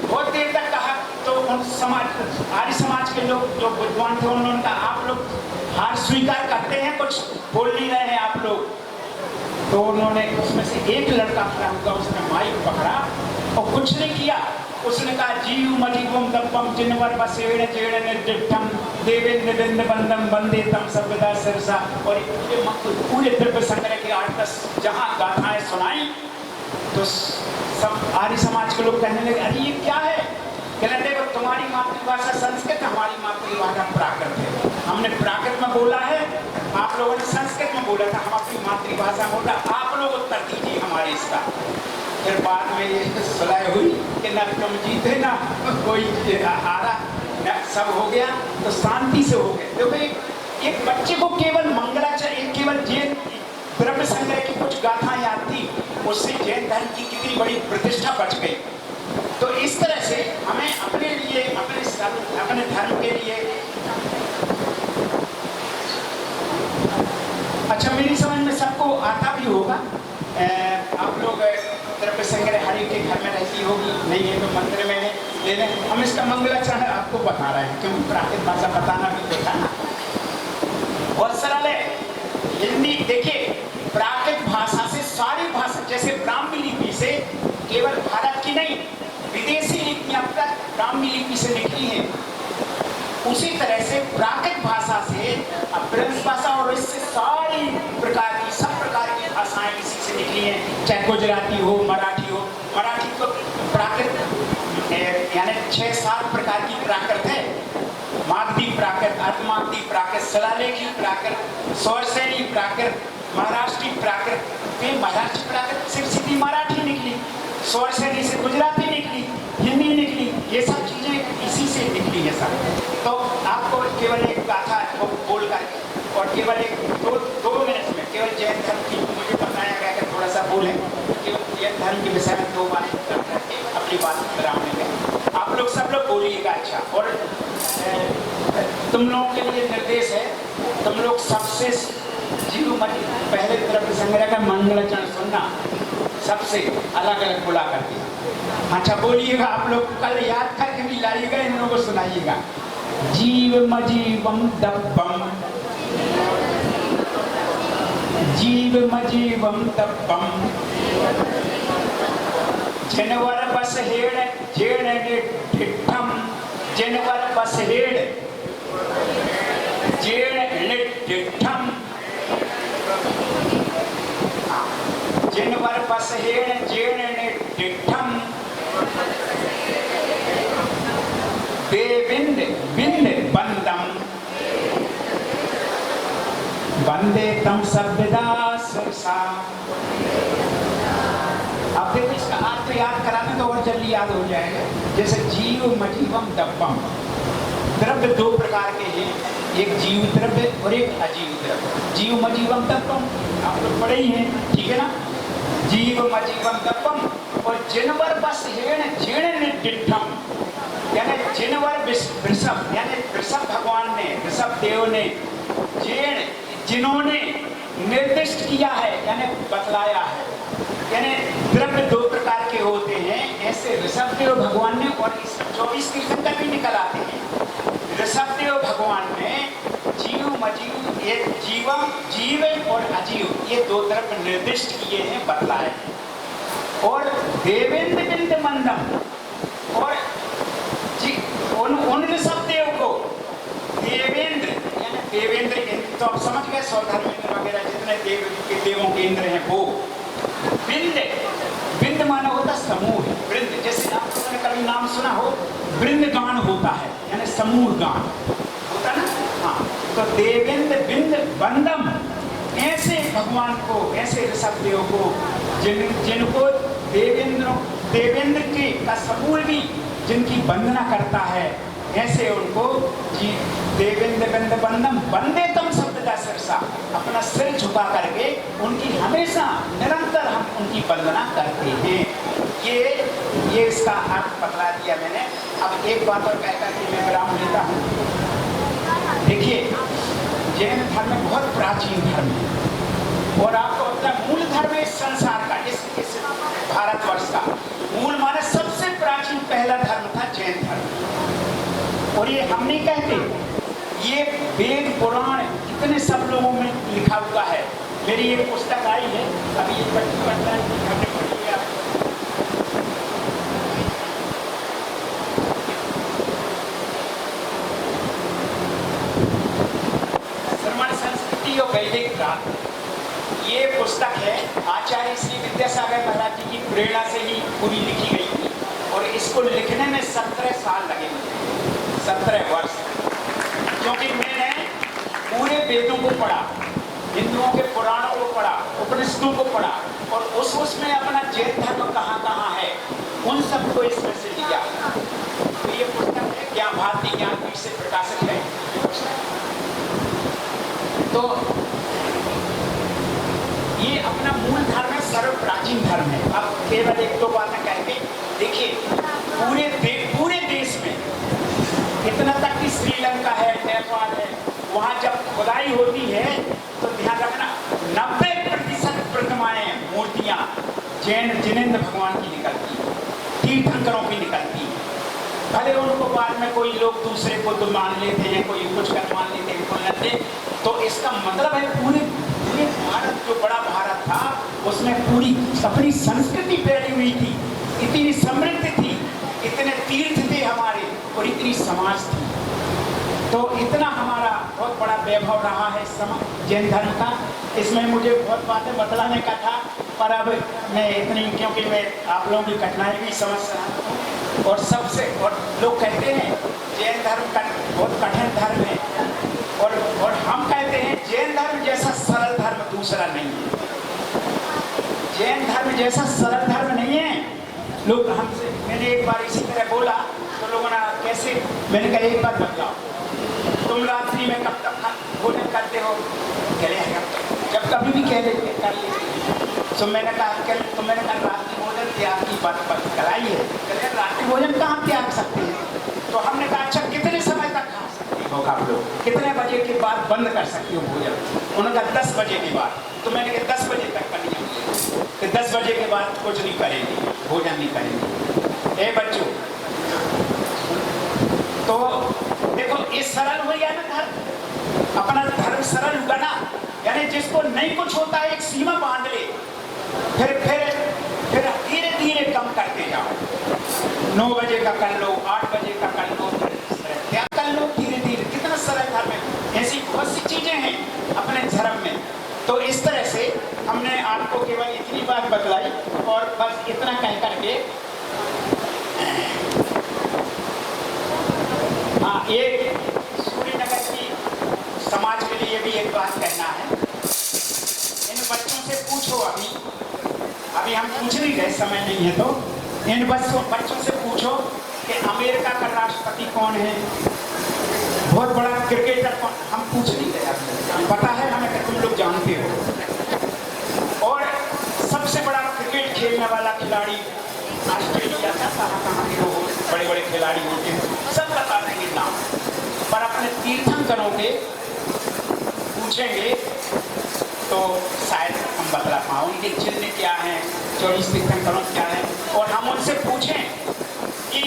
बहुत देर तक कहा। तो उन समाज, आर्य समाज के लोग जो विद्वान थे उन्होंने कहा आप लोग हार स्वीकार करते हैं, कुछ बोल नहीं रहे हैं आप लोग। तो उन्होंने उसमें से एक लड़का खड़ा हुआ, उसने माइक पकड़ा और कुछ नहीं किया। उसने कहा जीव मजीवम दब्बम जिनवर बसेड़ जेड़ निर्दिष्टम देवेंद्र बिंद बंदम बंदे तम सर्वदा सिरसा। और पूरे द्रव्य संग्रह के 8-10 जहाँ गाथाएं सुनाई तो सब आर्य समाज के लोग कहने लगे अरे ये क्या है? कहते देखो तुम्हारी मातृभाषा संस्कृत, हमारी मातृभाषा प्राकृत है। हमने प्राकृत में बोला है, आप लोगों ने संस्कृत में बोला था, हम अपनी मातृभाषा में बोला, आप लोग उत्तर दीजिए हमारे इसका। फिर बाद में ये सुलह हुई कि न तुम जीते ना कोई हारा, न सब हो गया, तो शांति से हो गए। देखो एक बच्चे को केवल मंगलाचरण, केवल जैन द्रव्य संग्रह की कुछ गाथाएं याद थी, उससे जैन धर्म की कितनी बड़ी प्रतिष्ठा बच गई। तो इस तरह से हमें अपने लिए, अपने धर्म के लिए, अच्छा मेरी समझ में सबको आता भी होगा, आप लोग द्रव्य संग्रह हर एक के घर में रहती होगी, नहीं है तो मंदिर में ले लें। हम इसका मंगलाचरण आपको बता रहे हैं क्योंकि प्राकृत भाषा बताना भी तो था ना, बहुत सरल है। हिंदी देखिए, प्राकृत भाषा से सारी भाषा, जैसे ब्राह्मी लिपि से केवल भारत की नहीं विदेशी लिपियां अब तक ब्राह्मी लिपि से निकली हैं, उसी तरह से प्राकृत भाषा से ब्रज भाषा और इससे सारी प्रकार की, सब प्रकार की भाषाएं इसी से निकली हैं, चाहे गुजराती हो, मराठी हो। मराठी तो प्राकृत यानी 6-7 प्रकार की प्राकृत है, मागधी प्राकृत, अर्धमागधी प्राकृत, शिलालेखी प्राकृत, सौरसेनी प्राकृत, महाराष्ट्री प्राकृत। तो महाराष्ट्री प्राकृत सिर्फ सीधी मराठी निकली, सौरसेनी से गुजराती निकली, हिंदी निकली, ये सब चीजें इसी से निकली है सब। तो आपको केवल एक गाथा बोल करके और केवल एक दो मिनट में केवल जैन धर्म की मुझे बताया गया कि थोड़ा सा बोलें, केवल जैन धर्म के विषय में 2 बातें करके अपनी बात विराम लेंगे। आप लोग सब लोग बोलिएगा। अच्छा, और तुम लोगों के लिए निर्देश है, तुम लोग सबसे जीव मत पहले द्रव्य संग्रह का मंगलाचरण सुनना, सबसे अलग अलग बोला करके। अच्छा बोलिएगा, आप लोग कल याद करके भी लाइएगा, इन लोगों को सुनाइएगा। जीव मजीवम दब्बम, जीव मजीवम दब्बम, जिनवर बस हेड़ जेड़ डिठम, जिनवर बस हेड़ जेड़ डिठम, जिनवर बस हेड़ जेड़ डिठम, देविंद वंदे तम सभ्यदा सरसा। अब देखो इसका अर्थ याद कराने तो और जल्दी याद हो जाएगा। जैसे जीव मजीवम दब्बम, द्रव्य दो प्रकार के हैं, एक जीव द्रव्य और एक अजीव द्रव्य। जीव मजीवम दब्बम आप लोग पढ़े ही हैं, ठीक है ना। जीव मजीवम दब्बम और जिनवर बस हेण जीर्ण निडिठम, यानी जिनवर वृषभ, यानी वृषभ भगवान ने, वृषभ देव ने जीर्ण, जिन्होंने निर्दिष्ट किया है यानी बतलाया है, यानी द्रव्य दो प्रकार के होते हैं, ऐसे ऋषभदेव भगवान ने, और इस 24 तीर्थंकर भी निकल आते हैं। ऋषभदेव भगवान ने जीव मजीव, एक जीवम जीव और अजीव, ये दो द्रव्य निर्दिष्ट किए हैं, बतलाए हैं। और देवेंद्र बिंद मंदम, और उन ऋषभदेव को देवेंद्र, यानी देवेंद्र तो आप समझ गए, स्वधर्मेंद्र वगैरह जितने देवों के इंद्र हैं वो। बिंद, बिंद माना होता समूह, वृंद, जैसे आपने कभी नाम सुना हो वृंद गान होता है, यानी समूह गान होता ना। हाँ, तो देवेंद्र बिंद बंदम, ऐसे भगवान को, ऐसे ऋषभदेव को जिनको देवेंद्र के का समूह भी जिनकी वंदना करता है, ऐसे उनको देवेंद्र बिंद बंदम वंदे तम सभ्यदा सरसा, अपना सिर झुका करके उनकी हमेशा निरंतर हम उनकी वंदना करते हैं। ये इसका अर्थ बतला दिया मैंने। अब एक बात और कहकर के मैं विराम लेता हूँ। देखिए, जैन धर्म बहुत प्राचीन धर्म है और आपको अपना मूल धर्म है इस संसार का, इस भारतवर्ष का मूल माने सबसे प्राचीन पहला धर्म था जैन धर्म। और ये हम नहीं कहते, ये वेद पुराण इतने सब लोगों में लिखा हुआ है। मेरी एक पुस्तक आई है, अभी ये पढ़ता है, श्रमण संस्कृति और वैदिक काल, ये पुस्तक है आचार्य श्री विद्यासागर महाराज जी की प्रेरणा से ही पूरी लिखी गई थी। और इसको लिखने में 17 साल लगे मुझे, 17 वर्ष, क्योंकि मैंने पूरे वेदों को पढ़ा, हिंदुओं के पुराणों को पढ़ा, उपनिषदों को पढ़ा, और उसमें अपना जैन धर्म कहाँ कहाँ है उन सबको इसमें से लिया। तो ये पुस्तक है ज्ञान भारती ज्ञानपीठ से प्रकाशित है। तो ये अपना मूल धर्म है, सर्व प्राचीन धर्म है। अब केवल एक दो बातें कहते, देखिए पूरे देश में इतना तक कि श्रीलंका है, नेपाल है, वहाँ जब खुदाई होती है तो ध्यान रखना 90% प्रतिमाएं, मूर्तियाँ जैन जिनेंद्र भगवान की निकलती, तीर्थंकरों की निकलती। भले उनको बाद में कोई लोग दूसरे को तो मान लेते हैं, कोई कुछ कर मान लेते हैं, कोई लेते। तो इसका मतलब है पूरे भारत, जो बड़ा भारत था, उसमें पूरी अपनी संस्कृति फैली हुई थी, इतनी समृद्ध थी, इतने तीर्थ थे हमारे और इतनी समाज थी। तो इतना हमारा बहुत बड़ा वैभव रहा है जैन धर्म का। इसमें मुझे बहुत बातें बतलाने का था, पर अब मैं इतनी, क्योंकि मैं आप लोगों की कठिनाई भी समझ रहा हूँ। और लोग कहते हैं जैन धर्म का बहुत कठिन धर्म है, और हम कहते हैं जैन धर्म जैसा सरल धर्म दूसरा नहीं है। जैन धर्म जैसा सरल धर्म नहीं है। लोग हमसे, मैंने एक बार इसी तरह बोला तो लोगों ने कैसे, मैंने कहा एक बात बताओ, तुम रात्रि में कब तक भोजन करते हो? जब कभी भी कह लेते कर लेते। तो मैंने कहा रात्रि भोजन त्याग की बात कराई है। कहते रात्रि भोजन कहाँ त्याग सकते हैं? तो हमने कहा अच्छा कितने समय तक खा सकते हो आप लोग, कितने बजे के बाद बंद कर सकते हो भोजन? उन्होंने कहा 10 बजे के बाद। तो मैंने कहा 10 बजे तक करनी है, कि 10 बजे के बाद कुछ नहीं करेंगे, भोजन नहीं करेंगे। बच्चों, तो देखो ये सरल हो गया ना धर्म, अपना धर्म सरल हुआ ना, यानी जिसको नहीं कुछ होता है एक सीमा बांध ले, फिर धीरे धीरे कम करते जाओ। 9 बजे का कर लो, 8 बजे का कर लो, क्या कर लो, धीरे धीरे। कितना सरल धर्म है। ऐसी बहुत सी चीजें हैं अपने धर्म में। तो इस तरह से हमने आपको केवल इतनी बात बतलाई, और बस इतना कह करके हाँ, एक सूर्यनगर की समाज के लिए भी एक बात कहना है। पूछो अभी हम पूछ नहीं रहे, समय नहीं है, तो इन बच्चों से पूछो कि अमेरिका का राष्ट्रपति कौन है, बहुत बड़ा क्रिकेटर कौन, हम पूछ नहीं रहे आपसे, पता है हमें कि तुम लोग जानते हो। और सबसे बड़ा क्रिकेट खेलने वाला खिलाड़ी ऑस्ट्रेलिया का, कहाँ के लोग बड़े बड़े खिलाड़ी होते हैं, सब बता देंगे नाम, पर अपने तीर्थंकरों के पूछेंगे तो शायद हम बतला पाओ उनके चिन्ह क्या हैं, 24 तीर्थंकरों क्या हैं। और हम उनसे पूछें कि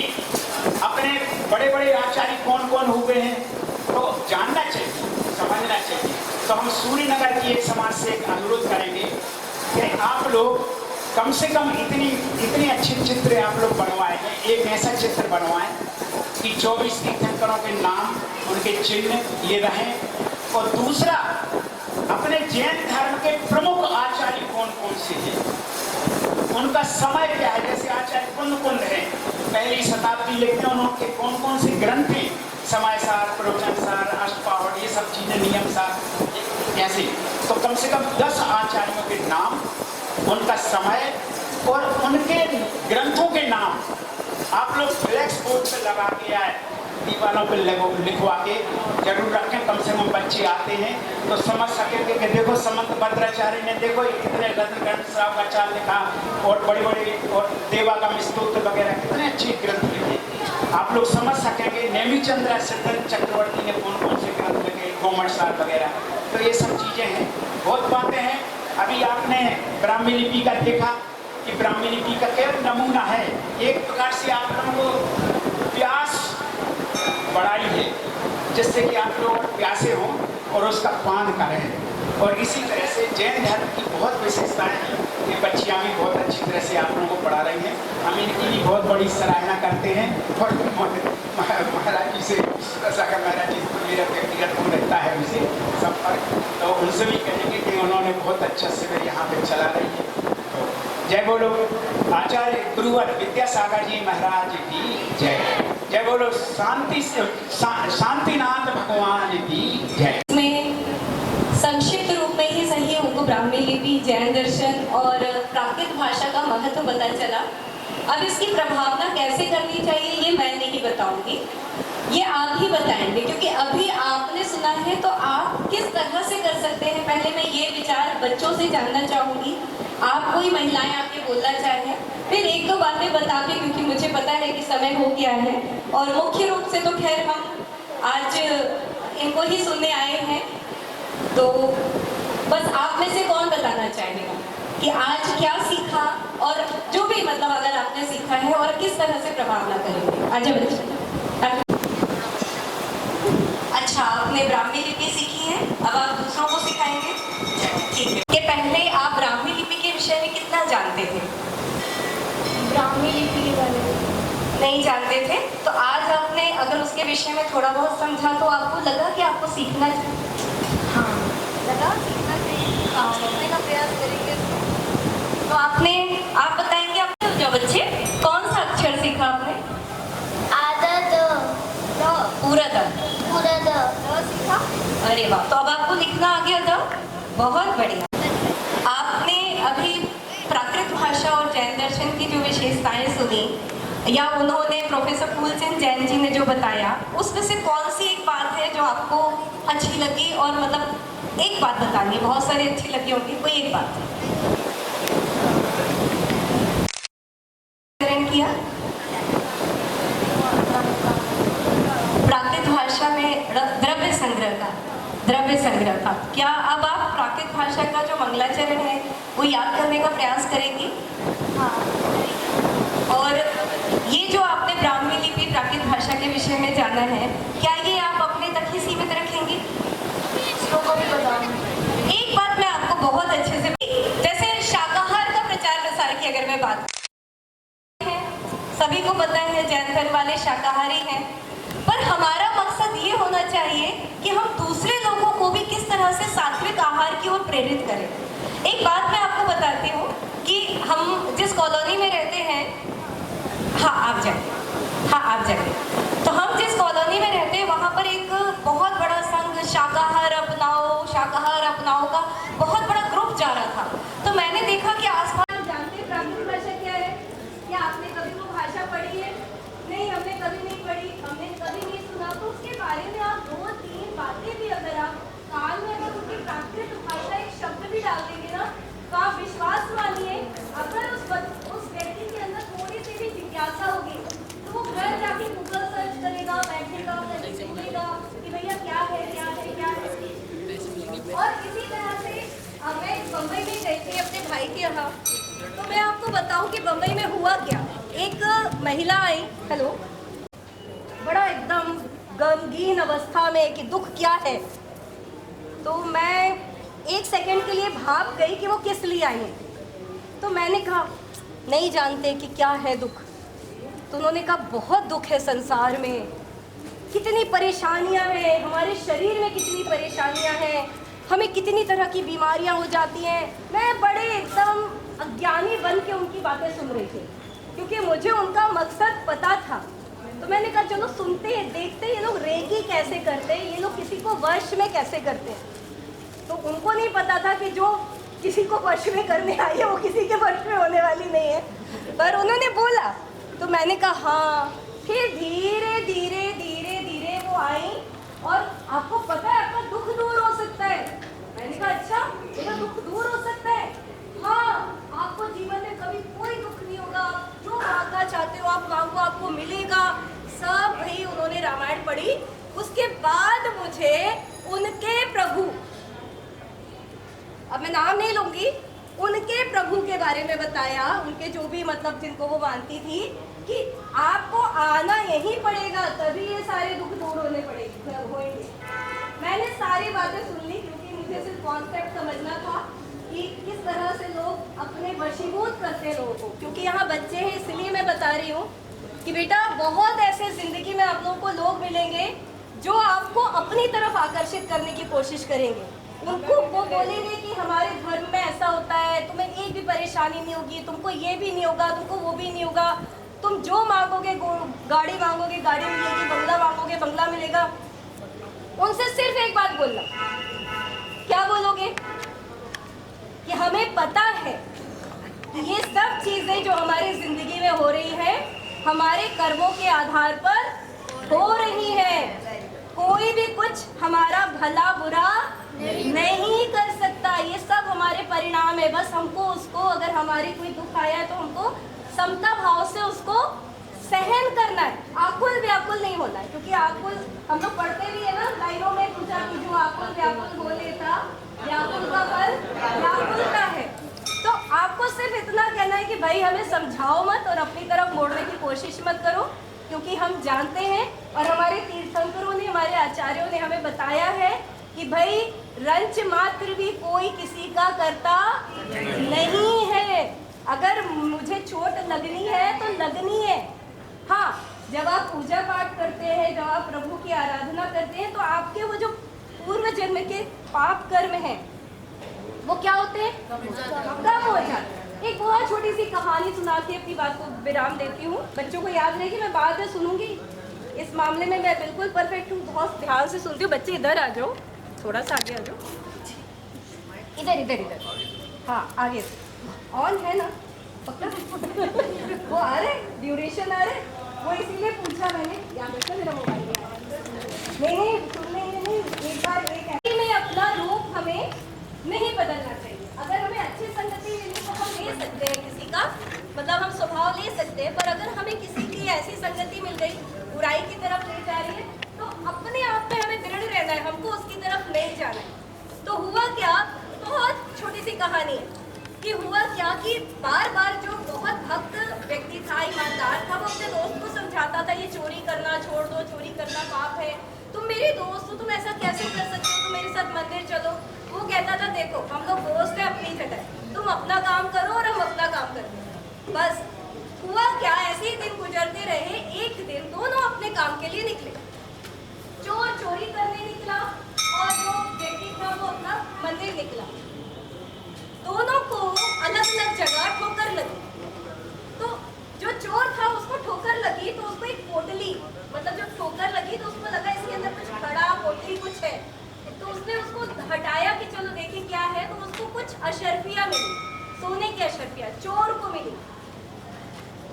अपने बड़े बड़े आचार्य कौन कौन हुए हैं, तो जानना चाहिए, समझना चाहिए। तो हम सूर्यनगर की एक समाज से एक अनुरोध करेंगे कि आप लोग कम से कम इतनी अच्छी चित्र आप लोग बनवाएं, एक ऐसा चित्र बनवाएं कि 24 तीर्थंकरों के नाम, उनके चिन्ह ये रहें। और दूसरा, अपने जैन धर्म के प्रमुख आचार्य कौन कौन से हैं, उनका समय क्या है, जैसे आचार्य कुंद है, पहली शताब्दी लिखते हैं, उनके कौन कौन से ग्रंथ हैं, समय सार, प्रवचन सार, अष्टपावड़, ये सब चीजें, नियम सार, ऐसे। तो कम से कम 10 आचार्यों के नाम, उनका समय और उनके ग्रंथों के नाम आप लोग फ्लैक्स बोर्ड पे लगा के आए, दीवारों पे लिखवा के जरूर रखें। कम से कम बच्चे आते हैं तो समझ सकेंगे कि देखो समंत भद्राचार्य ने देखो कितने रत्नग्रंथ साहब का चाल लिखा, और बड़े बड़े और देवागम स्तोत्र वगैरह कितने अच्छे ग्रंथ लिखे, आप लोग समझ सकेंगे। नेमिचंद्र सिद्धार्थ चक्रवर्ती ने कौन कौन से ग्रंथ लिखे, गोमट सार वगैरह, तो ये सब चीजें हैं, बहुत बातें हैं। अभी आपने ब्राह्मी लिपि का देखा कि ब्राह्मी लिपि का क्या नमूना है, एक प्रकार से आप लोगों को प्यास बढ़ाई है, जिससे कि आप लोग प्यासे हों और उसका पान करें। और इसी तरह से जैन धर्म की बहुत विशेषताएं हैं, ये बच्चियाँ भी बहुत अच्छी तरह से आप लोगों को पढ़ा रही हैं, हम इनकी भी बहुत बड़ी सराहना करते हैं। और महाराज जी से, सागर महाराज जी को मेरा व्यक्तिगत वो रहता है उनसे संपर्क, तो उनसे भी कहेंगे कि उन्होंने बहुत अच्छा शिविर यहाँ पे चला रही है। तो जय बोलो आचार्य गुरुवर विद्यासागर जी महाराज की जय। जय बोलो शांतिनाथ भगवान की जय। में संक्षिप्त रूप में ही सही उनको ब्राह्मी लिपि, जैन दर्शन और प्राकृत भाषा का महत्व पता चला। अब इसकी प्रभावना कैसे करनी चाहिए ये मैं नहीं बताऊंगी, ये आप ही बताएंगे, क्योंकि अभी आपने सुना है तो आप किस तरह से कर सकते हैं। पहले मैं ये विचार बच्चों से जानना चाहूंगी, आप कोई महिलाएं आके बोलना चाहें, फिर एक दो बातें बता के, क्योंकि मुझे पता है कि समय हो गया है और मुख्य रूप से तो खैर हम आज इनको ही सुनने आए हैं। तो बस आप में से कौन बताना चाहेगा कि आज क्या सीखा, और जो भी मतलब अगर आपने सीखा है और किस तरह से प्रभावना करेंगे। आज बच्चे, अच्छा आपने ब्राह्मी लिपि सीखी है, अब आप दूसरों को सिखाएंगे, ठीक है। कि पहले आप ब्राह्मी लिपि के विषय में कितना जानते थे? ब्राह्मी लिपि के बारे में नहीं जानते थे, तो आज आपने अगर उसके विषय में थोड़ा बहुत समझा तो आपको लगा कि आपको सीखना चाहिए। हाँ लगा सीखना चाहिए, सीखने का प्रयास करेंगे। तो आप बताएंगे आपने जो बच्चे कौन सा अक्षर सीखा आपने? आधा पूरा द सीखा। अरे वाह, तो अब आपको लिखना आ गया द, बहुत बढ़िया। आपने अभी प्राकृत भाषा और जैन दर्शन की जो विशेषताएं सुनी, या उन्होंने प्रोफेसर फूलचंद जैन जी ने जो बताया, उसमें से कौन सी एक बात है जो आपको अच्छी लगी? और मतलब एक बात बतानी, बहुत सारी अच्छी लगी होगी, कोई एक बात किया। प्राकृत भाषा में द्रव्य संग्रह था। क्या अब आप प्राकृत भाषा का जो मंगलाचरण है वो याद करने का प्रयास करेंगी? हाँ। और ये जो आपने ब्राह्मी लिपि प्राकृत भाषा के विषय में जाना है, क्या ये आप अपने तक ही सीमित रखेंगी? दूसरों को भी बताऊंगी। एक बात मैं आपको बहुत अच्छे से, जैसे शाकाहार का प्रचार प्रसार की अगर मैं बात, सभी को पता है जैन धर्म वाले शाकाहारी हैं, पर हमारा मकसद ये होना चाहिए कि हम दूसरे लोगों को भी किस तरह से सात्विक आहार की ओर प्रेरित करें। एक बात मैं आपको बताती हूँ कि हम जिस कॉलोनी में रहते हैं, हाँ आप जाइए, तो हम जिस कॉलोनी में रहते हैं महिला आई, हेलो, बड़ा एकदम गमगीन अवस्था में कि दुख क्या है। तो मैं एक सेकंड के लिए भाप गई कि वो किस लिए आई हैं। तो मैंने कहा नहीं जानते कि क्या है दुख। तो उन्होंने कहा बहुत दुख है संसार में, कितनी परेशानियां हैं, हमारे शरीर में कितनी परेशानियां हैं, हमें कितनी तरह की बीमारियां हो जाती हैं। मैं बड़े एकदम अज्ञानी बन के उनकी बातें सुन रही थी, क्योंकि मुझे उनका मकसद पता था। तो मैंने कहा चलो सुनते हैं, देखते हैं ये लोग रेकी कैसे करते हैं, ये लोग किसी को वश में कैसे करते हैं। तो उनको नहीं पता था कि जो किसी को वश में करने आई है वो किसी के वश में होने वाली नहीं है, पर उन्होंने बोला। तो मैंने कहा हाँ। फिर धीरे धीरे धीरे धीरे वो आई और आपको पता है आपका दुख दूर हो सकता है। मैंने कहा अच्छा, मेरा दुख दूर हो सकता है? हाँ, आपको जीवन में कभी कोई दुख नहीं होगा, जो मांगना चाहते हो आप मांगो, आपको मिलेगा सब। भाई उन्होंने रामायण पढ़ी, उसके बाद मुझे उनके प्रभु, अब मैं नाम नहीं लूंगी, उनके प्रभु के बारे में बताया, उनके जो भी मतलब जिनको वो मानती थी, कि आपको आना यहीं पड़ेगा तभी ये सारे दुख दूर होने होंगे। मैंने सारी बातें सुन ली, क्योंकि मुझे सिर्फ कॉन्सेप्ट समझना था कि किस तरह से लोग अपने वशीभूत करते हैं लोगों को। क्योंकि यहाँ बच्चे हैं इसलिए मैं बता रही हूँ कि बेटा बहुत ऐसे ज़िंदगी में आप लोगों को लोग मिलेंगे जो आपको अपनी तरफ आकर्षित करने की कोशिश करेंगे। उनको वो बोलेंगे कि हमारे धर्म में ऐसा होता है, तुम्हें एक भी परेशानी नहीं होगी, तुमको ये भी नहीं होगा, तुमको वो भी नहीं होगा, तुम जो मांगोगे गाड़ी मांगोगे गाड़ी मिलेगी, बंगला मांगोगे बंगला मिलेगा। उनसे सिर्फ एक बात बोलना, क्या बोलोगे? कि हमें पता है कि ये सब चीज़ें जो हमारी ज़िंदगी में हो रही है हमारे कर्मों के आधार पर हो रही है। कोई भी कुछ हमारा भला बुरा नहीं कर सकता, ये सब हमारे परिणाम है। बस हमको उसको, अगर हमारी कोई दुख आया है तो हमको समता भाव से उसको सहन करना है, आकुल व्याकुल नहीं होना है। क्योंकि आकुल हम लोग पढ़ते भी है ना, लाइनों में पूछा कि जो आकुल व्याकुल हो लेता व्याकुल का फल व्याकुल का है। तो आपको सिर्फ इतना कहना है कि भाई हमें समझाओ मत और अपनी तरफ मोड़ने की कोशिश मत करो, क्योंकि हम जानते हैं और हमारे तीर्थंकरों ने, हमारे आचार्यों ने हमें बताया है कि भाई रंच मात्र भी कोई किसी का करता नहीं है। अगर मुझे चोट लगनी है तो लगनी है। हाँ, जब आप पूजा पाठ करते हैं, जब आप प्रभु की आराधना करते हैं, तो आपके वो जो पूर्व जन्म के पाप कर्म हैं वो क्या होते हैं? कम हो जाते हैं। एक बहुत छोटी सी कहानी सुना के अपनी बात को विराम देती हूँ। बच्चों को याद रहेगी, मैं बाद में सुनूंगी। इस मामले में मैं बिल्कुल परफेक्ट हूँ, बहुत ध्यान से सुनती हूँ। बच्चे इधर आ जाओ, थोड़ा सा आगे आ जाओ, इधर इधर इधर, हाँ आगे से। ऑन है ना पक्का? वो आ रहे, ड्यूरेशन आ रहे, वो इसीलिए पूछा मैंने। याद रखना मेरा मोबाइल नहीं सुनने नहीं, एक बार एक में अपना रूप हमें नहीं बदलना चाहिए। अगर हमें अच्छी संगति मिली तो हम ले सकते हैं किसी का, मतलब हम स्वभाव ले सकते हैं। पर अगर हमें किसी की ऐसी संगति मिल गई बुराई की तरफ ले जा रही है, तो अपने आप में हमें दृढ़ रहना है, हमको उसकी तरफ नहीं जाना है। तो हुआ क्या, बहुत छोटी सी कहानी है कि हुआ क्या कि बार बार जो बहुत भक्त व्यक्ति था, ईमानदार था, वो अपने दोस्त को समझाता था ये चोरी करना छोड़ दो, चोरी करना पाप है, तुम मेरे दोस्त हो, तुम ऐसा कैसे कर सकते हो, तुम मेरे साथ मंदिर चलो। वो कहता था देखो हम लोग दोस्त हैं अपनी जगह, तुम अपना काम करो और हम अपना काम करते हैं। बस हुआ क्या, ऐसे ही दिन गुजरते रहे। एक दिन दोनों अपने काम के लिए निकले, चोर चोरी करने निकला और जो व्यक्ति था वो अपना मंदिर निकला। दोनों को अलग अलग जगह ठोकर लगी। तो जो चोर था उसको ठोकर लगी तो उसको एक पोटली, मतलब जब ठोकर लगी तो उसको लगा इसके अंदर कुछ बड़ा पोटली कुछ है, तो उसने उसको हटाया कि चलो देखें क्या है। तो उसको कुछ अशर्फियाँ मिली, सोने की अशर्फियाँ चोर को मिली।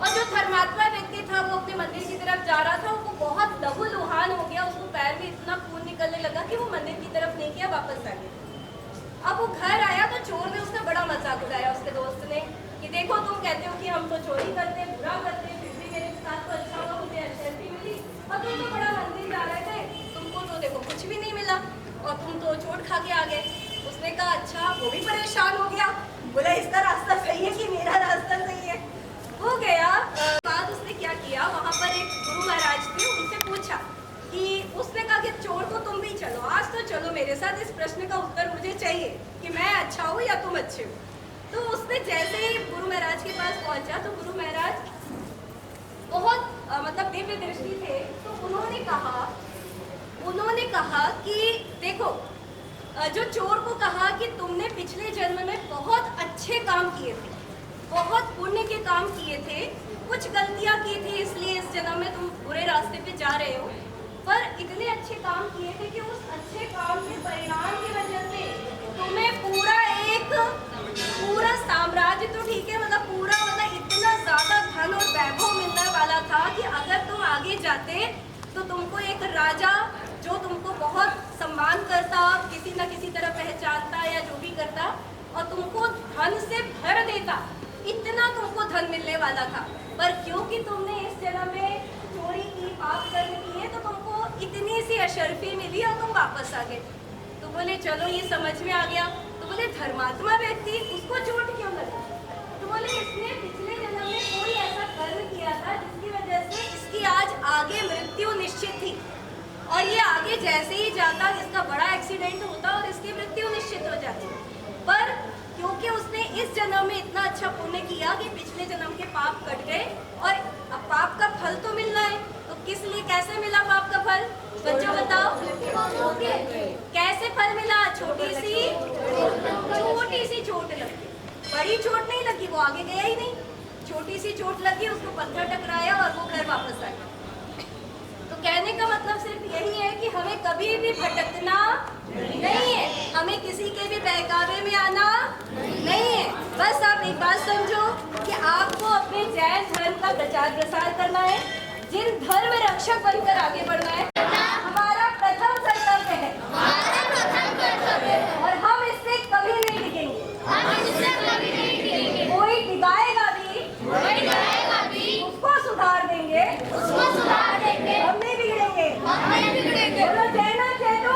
और जो धर्मात्मा व्यक्ति था वो अपने मंदिर की तरफ जा रहा था, वो बहुत लहूलुहान हो गया, उसको पैर में इतना खून निकलने लगा कि वो मंदिर की तरफ नहीं गया, वापस आ गया। अब वो घर आया तो चोर ने उसका बड़ा मजाक उड़ाया, उसके दोस्त ने, कि देखो तुम कहते हो कि हम तो चोरी करते हैं, बुरा करते हैं, फिर भी मेरे साथ तो अच्छा हुआ, मुझे अशर्फी मिली, और तुम तो बड़ा मंदिर जा रहे थे, तुमको तो देखो कुछ भी नहीं मिला और तुम तो चोट खा के आ गए। उसने कहा अच्छा। वो भी परेशान हो गया, बोला इसका रास्ता सही है कि मेरा रास्ता सही है। हो गया। बाद उसने क्या किया, साथ इस प्रश्न का उत्तर मुझे चाहिए कि मैं अच्छा हूँ या तुम अच्छे हो। तो उसने जैसे ही गुरु महाराज के पास पहुंचा तो गुरु महाराज बहुत मतलब दिव्य दृष्टि थे। तो उन्होंने कहा कि देखो, जो चोर को कहा कि तुमने पिछले जन्म में बहुत अच्छे काम किए थे, बहुत पुण्य के काम किए थे, कुछ गलतियां की थी इसलिए इस जन्म में तुम बुरे रास्ते पे जा रहे हो, पर इतने अच्छे काम किए थे कि उस अच्छे काम के परिणाम की वजह से तुम्हें पूरा साम्राज्य, तो ठीक है, मतलब पूरा, मतलब इतना ज्यादा धन और वैभव मिलने वाला था कि अगर तुम आगे जाते तो तुमको एक राजा जो तुमको बहुत सम्मान करता, किसी न किसी तरह पहचानता या जो भी करता, और तुमको धन से भर देता, इतना तुमको धन मिलने वाला था। पर क्योंकि तुमने इस जन्म में चोरी की, पाप कर्म किए, तो तुमको इतनी सी अशर्फी मिली और तुम वापस आ गए। तो बोले चलो ये समझ में आ गया। तो बोले धर्मात्मा व्यक्ति, उसको चोट क्यों लगी? तो बोले इसने पिछले जन्म में कोई ऐसा कर्म किया था जिसकी वजह से इसकी आज आगे मृत्यु निश्चित थी, और ये आगे जैसे ही जाता इसका बड़ा एक्सीडेंट होता और इसकी मृत्यु निश्चित हो जाती। पर क्योंकि उसने इस जन्म में इतना अच्छा पुण्य किया कि पिछले जन्म के पाप कट गए, और अब पाप का फल तो मिलना है। तो किस लिए, कैसे मिला पाप का फल? बच्चों बताओ, कैसे फल मिला? छोटी सी चोट लगी, बड़ी चोट नहीं लगी, वो आगे गया ही नहीं, छोटी सी चोट लगी, उसको पत्थर टकराया और वो घर वापस आ गया। तो कहने का मतलब सिर्फ यही है कि हमें कभी भी भटकना नहीं है, हमें किसी के भी बहकावे में आना नहीं है। बस आप एक बात समझो कि आपको अपने जैन धर्म का प्रचार प्रसार करना है, जिन धर्म रक्षक बनकर आगे बढ़ना है, हमारा प्रथम कर्तव्य है, और हम इससे कभी नहीं डिगेंगे। कोई डिगाएगा भी, उसको सुधार देंगे, हम नहीं बिगड़ेंगे। बोलो जय नाथ जयतु,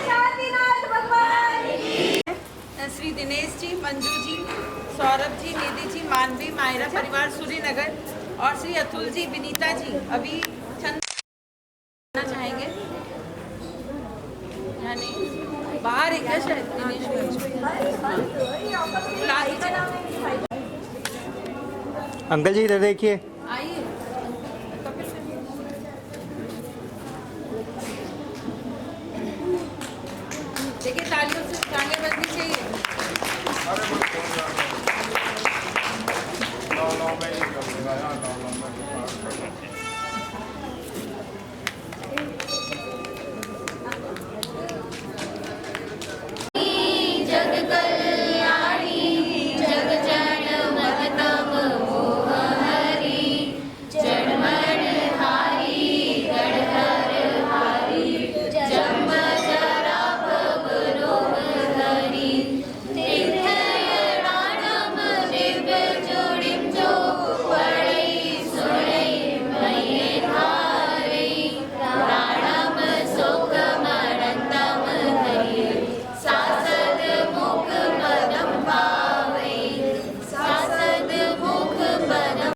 शांतिनाथ भगवान। श्री दिनेश जी, मंजू जी, सौरभ जी, निधि जी, मानवी, मायरा परिवार सूर्यनगर, और श्री अतुल जी, विनीता जी अभी चंद चाहेंगे, यानी बाहर एक है शायद दिनेश अंकल जी इधर देखिए। आइए। देखिए तालियों से तालियां बजनी चाहिए।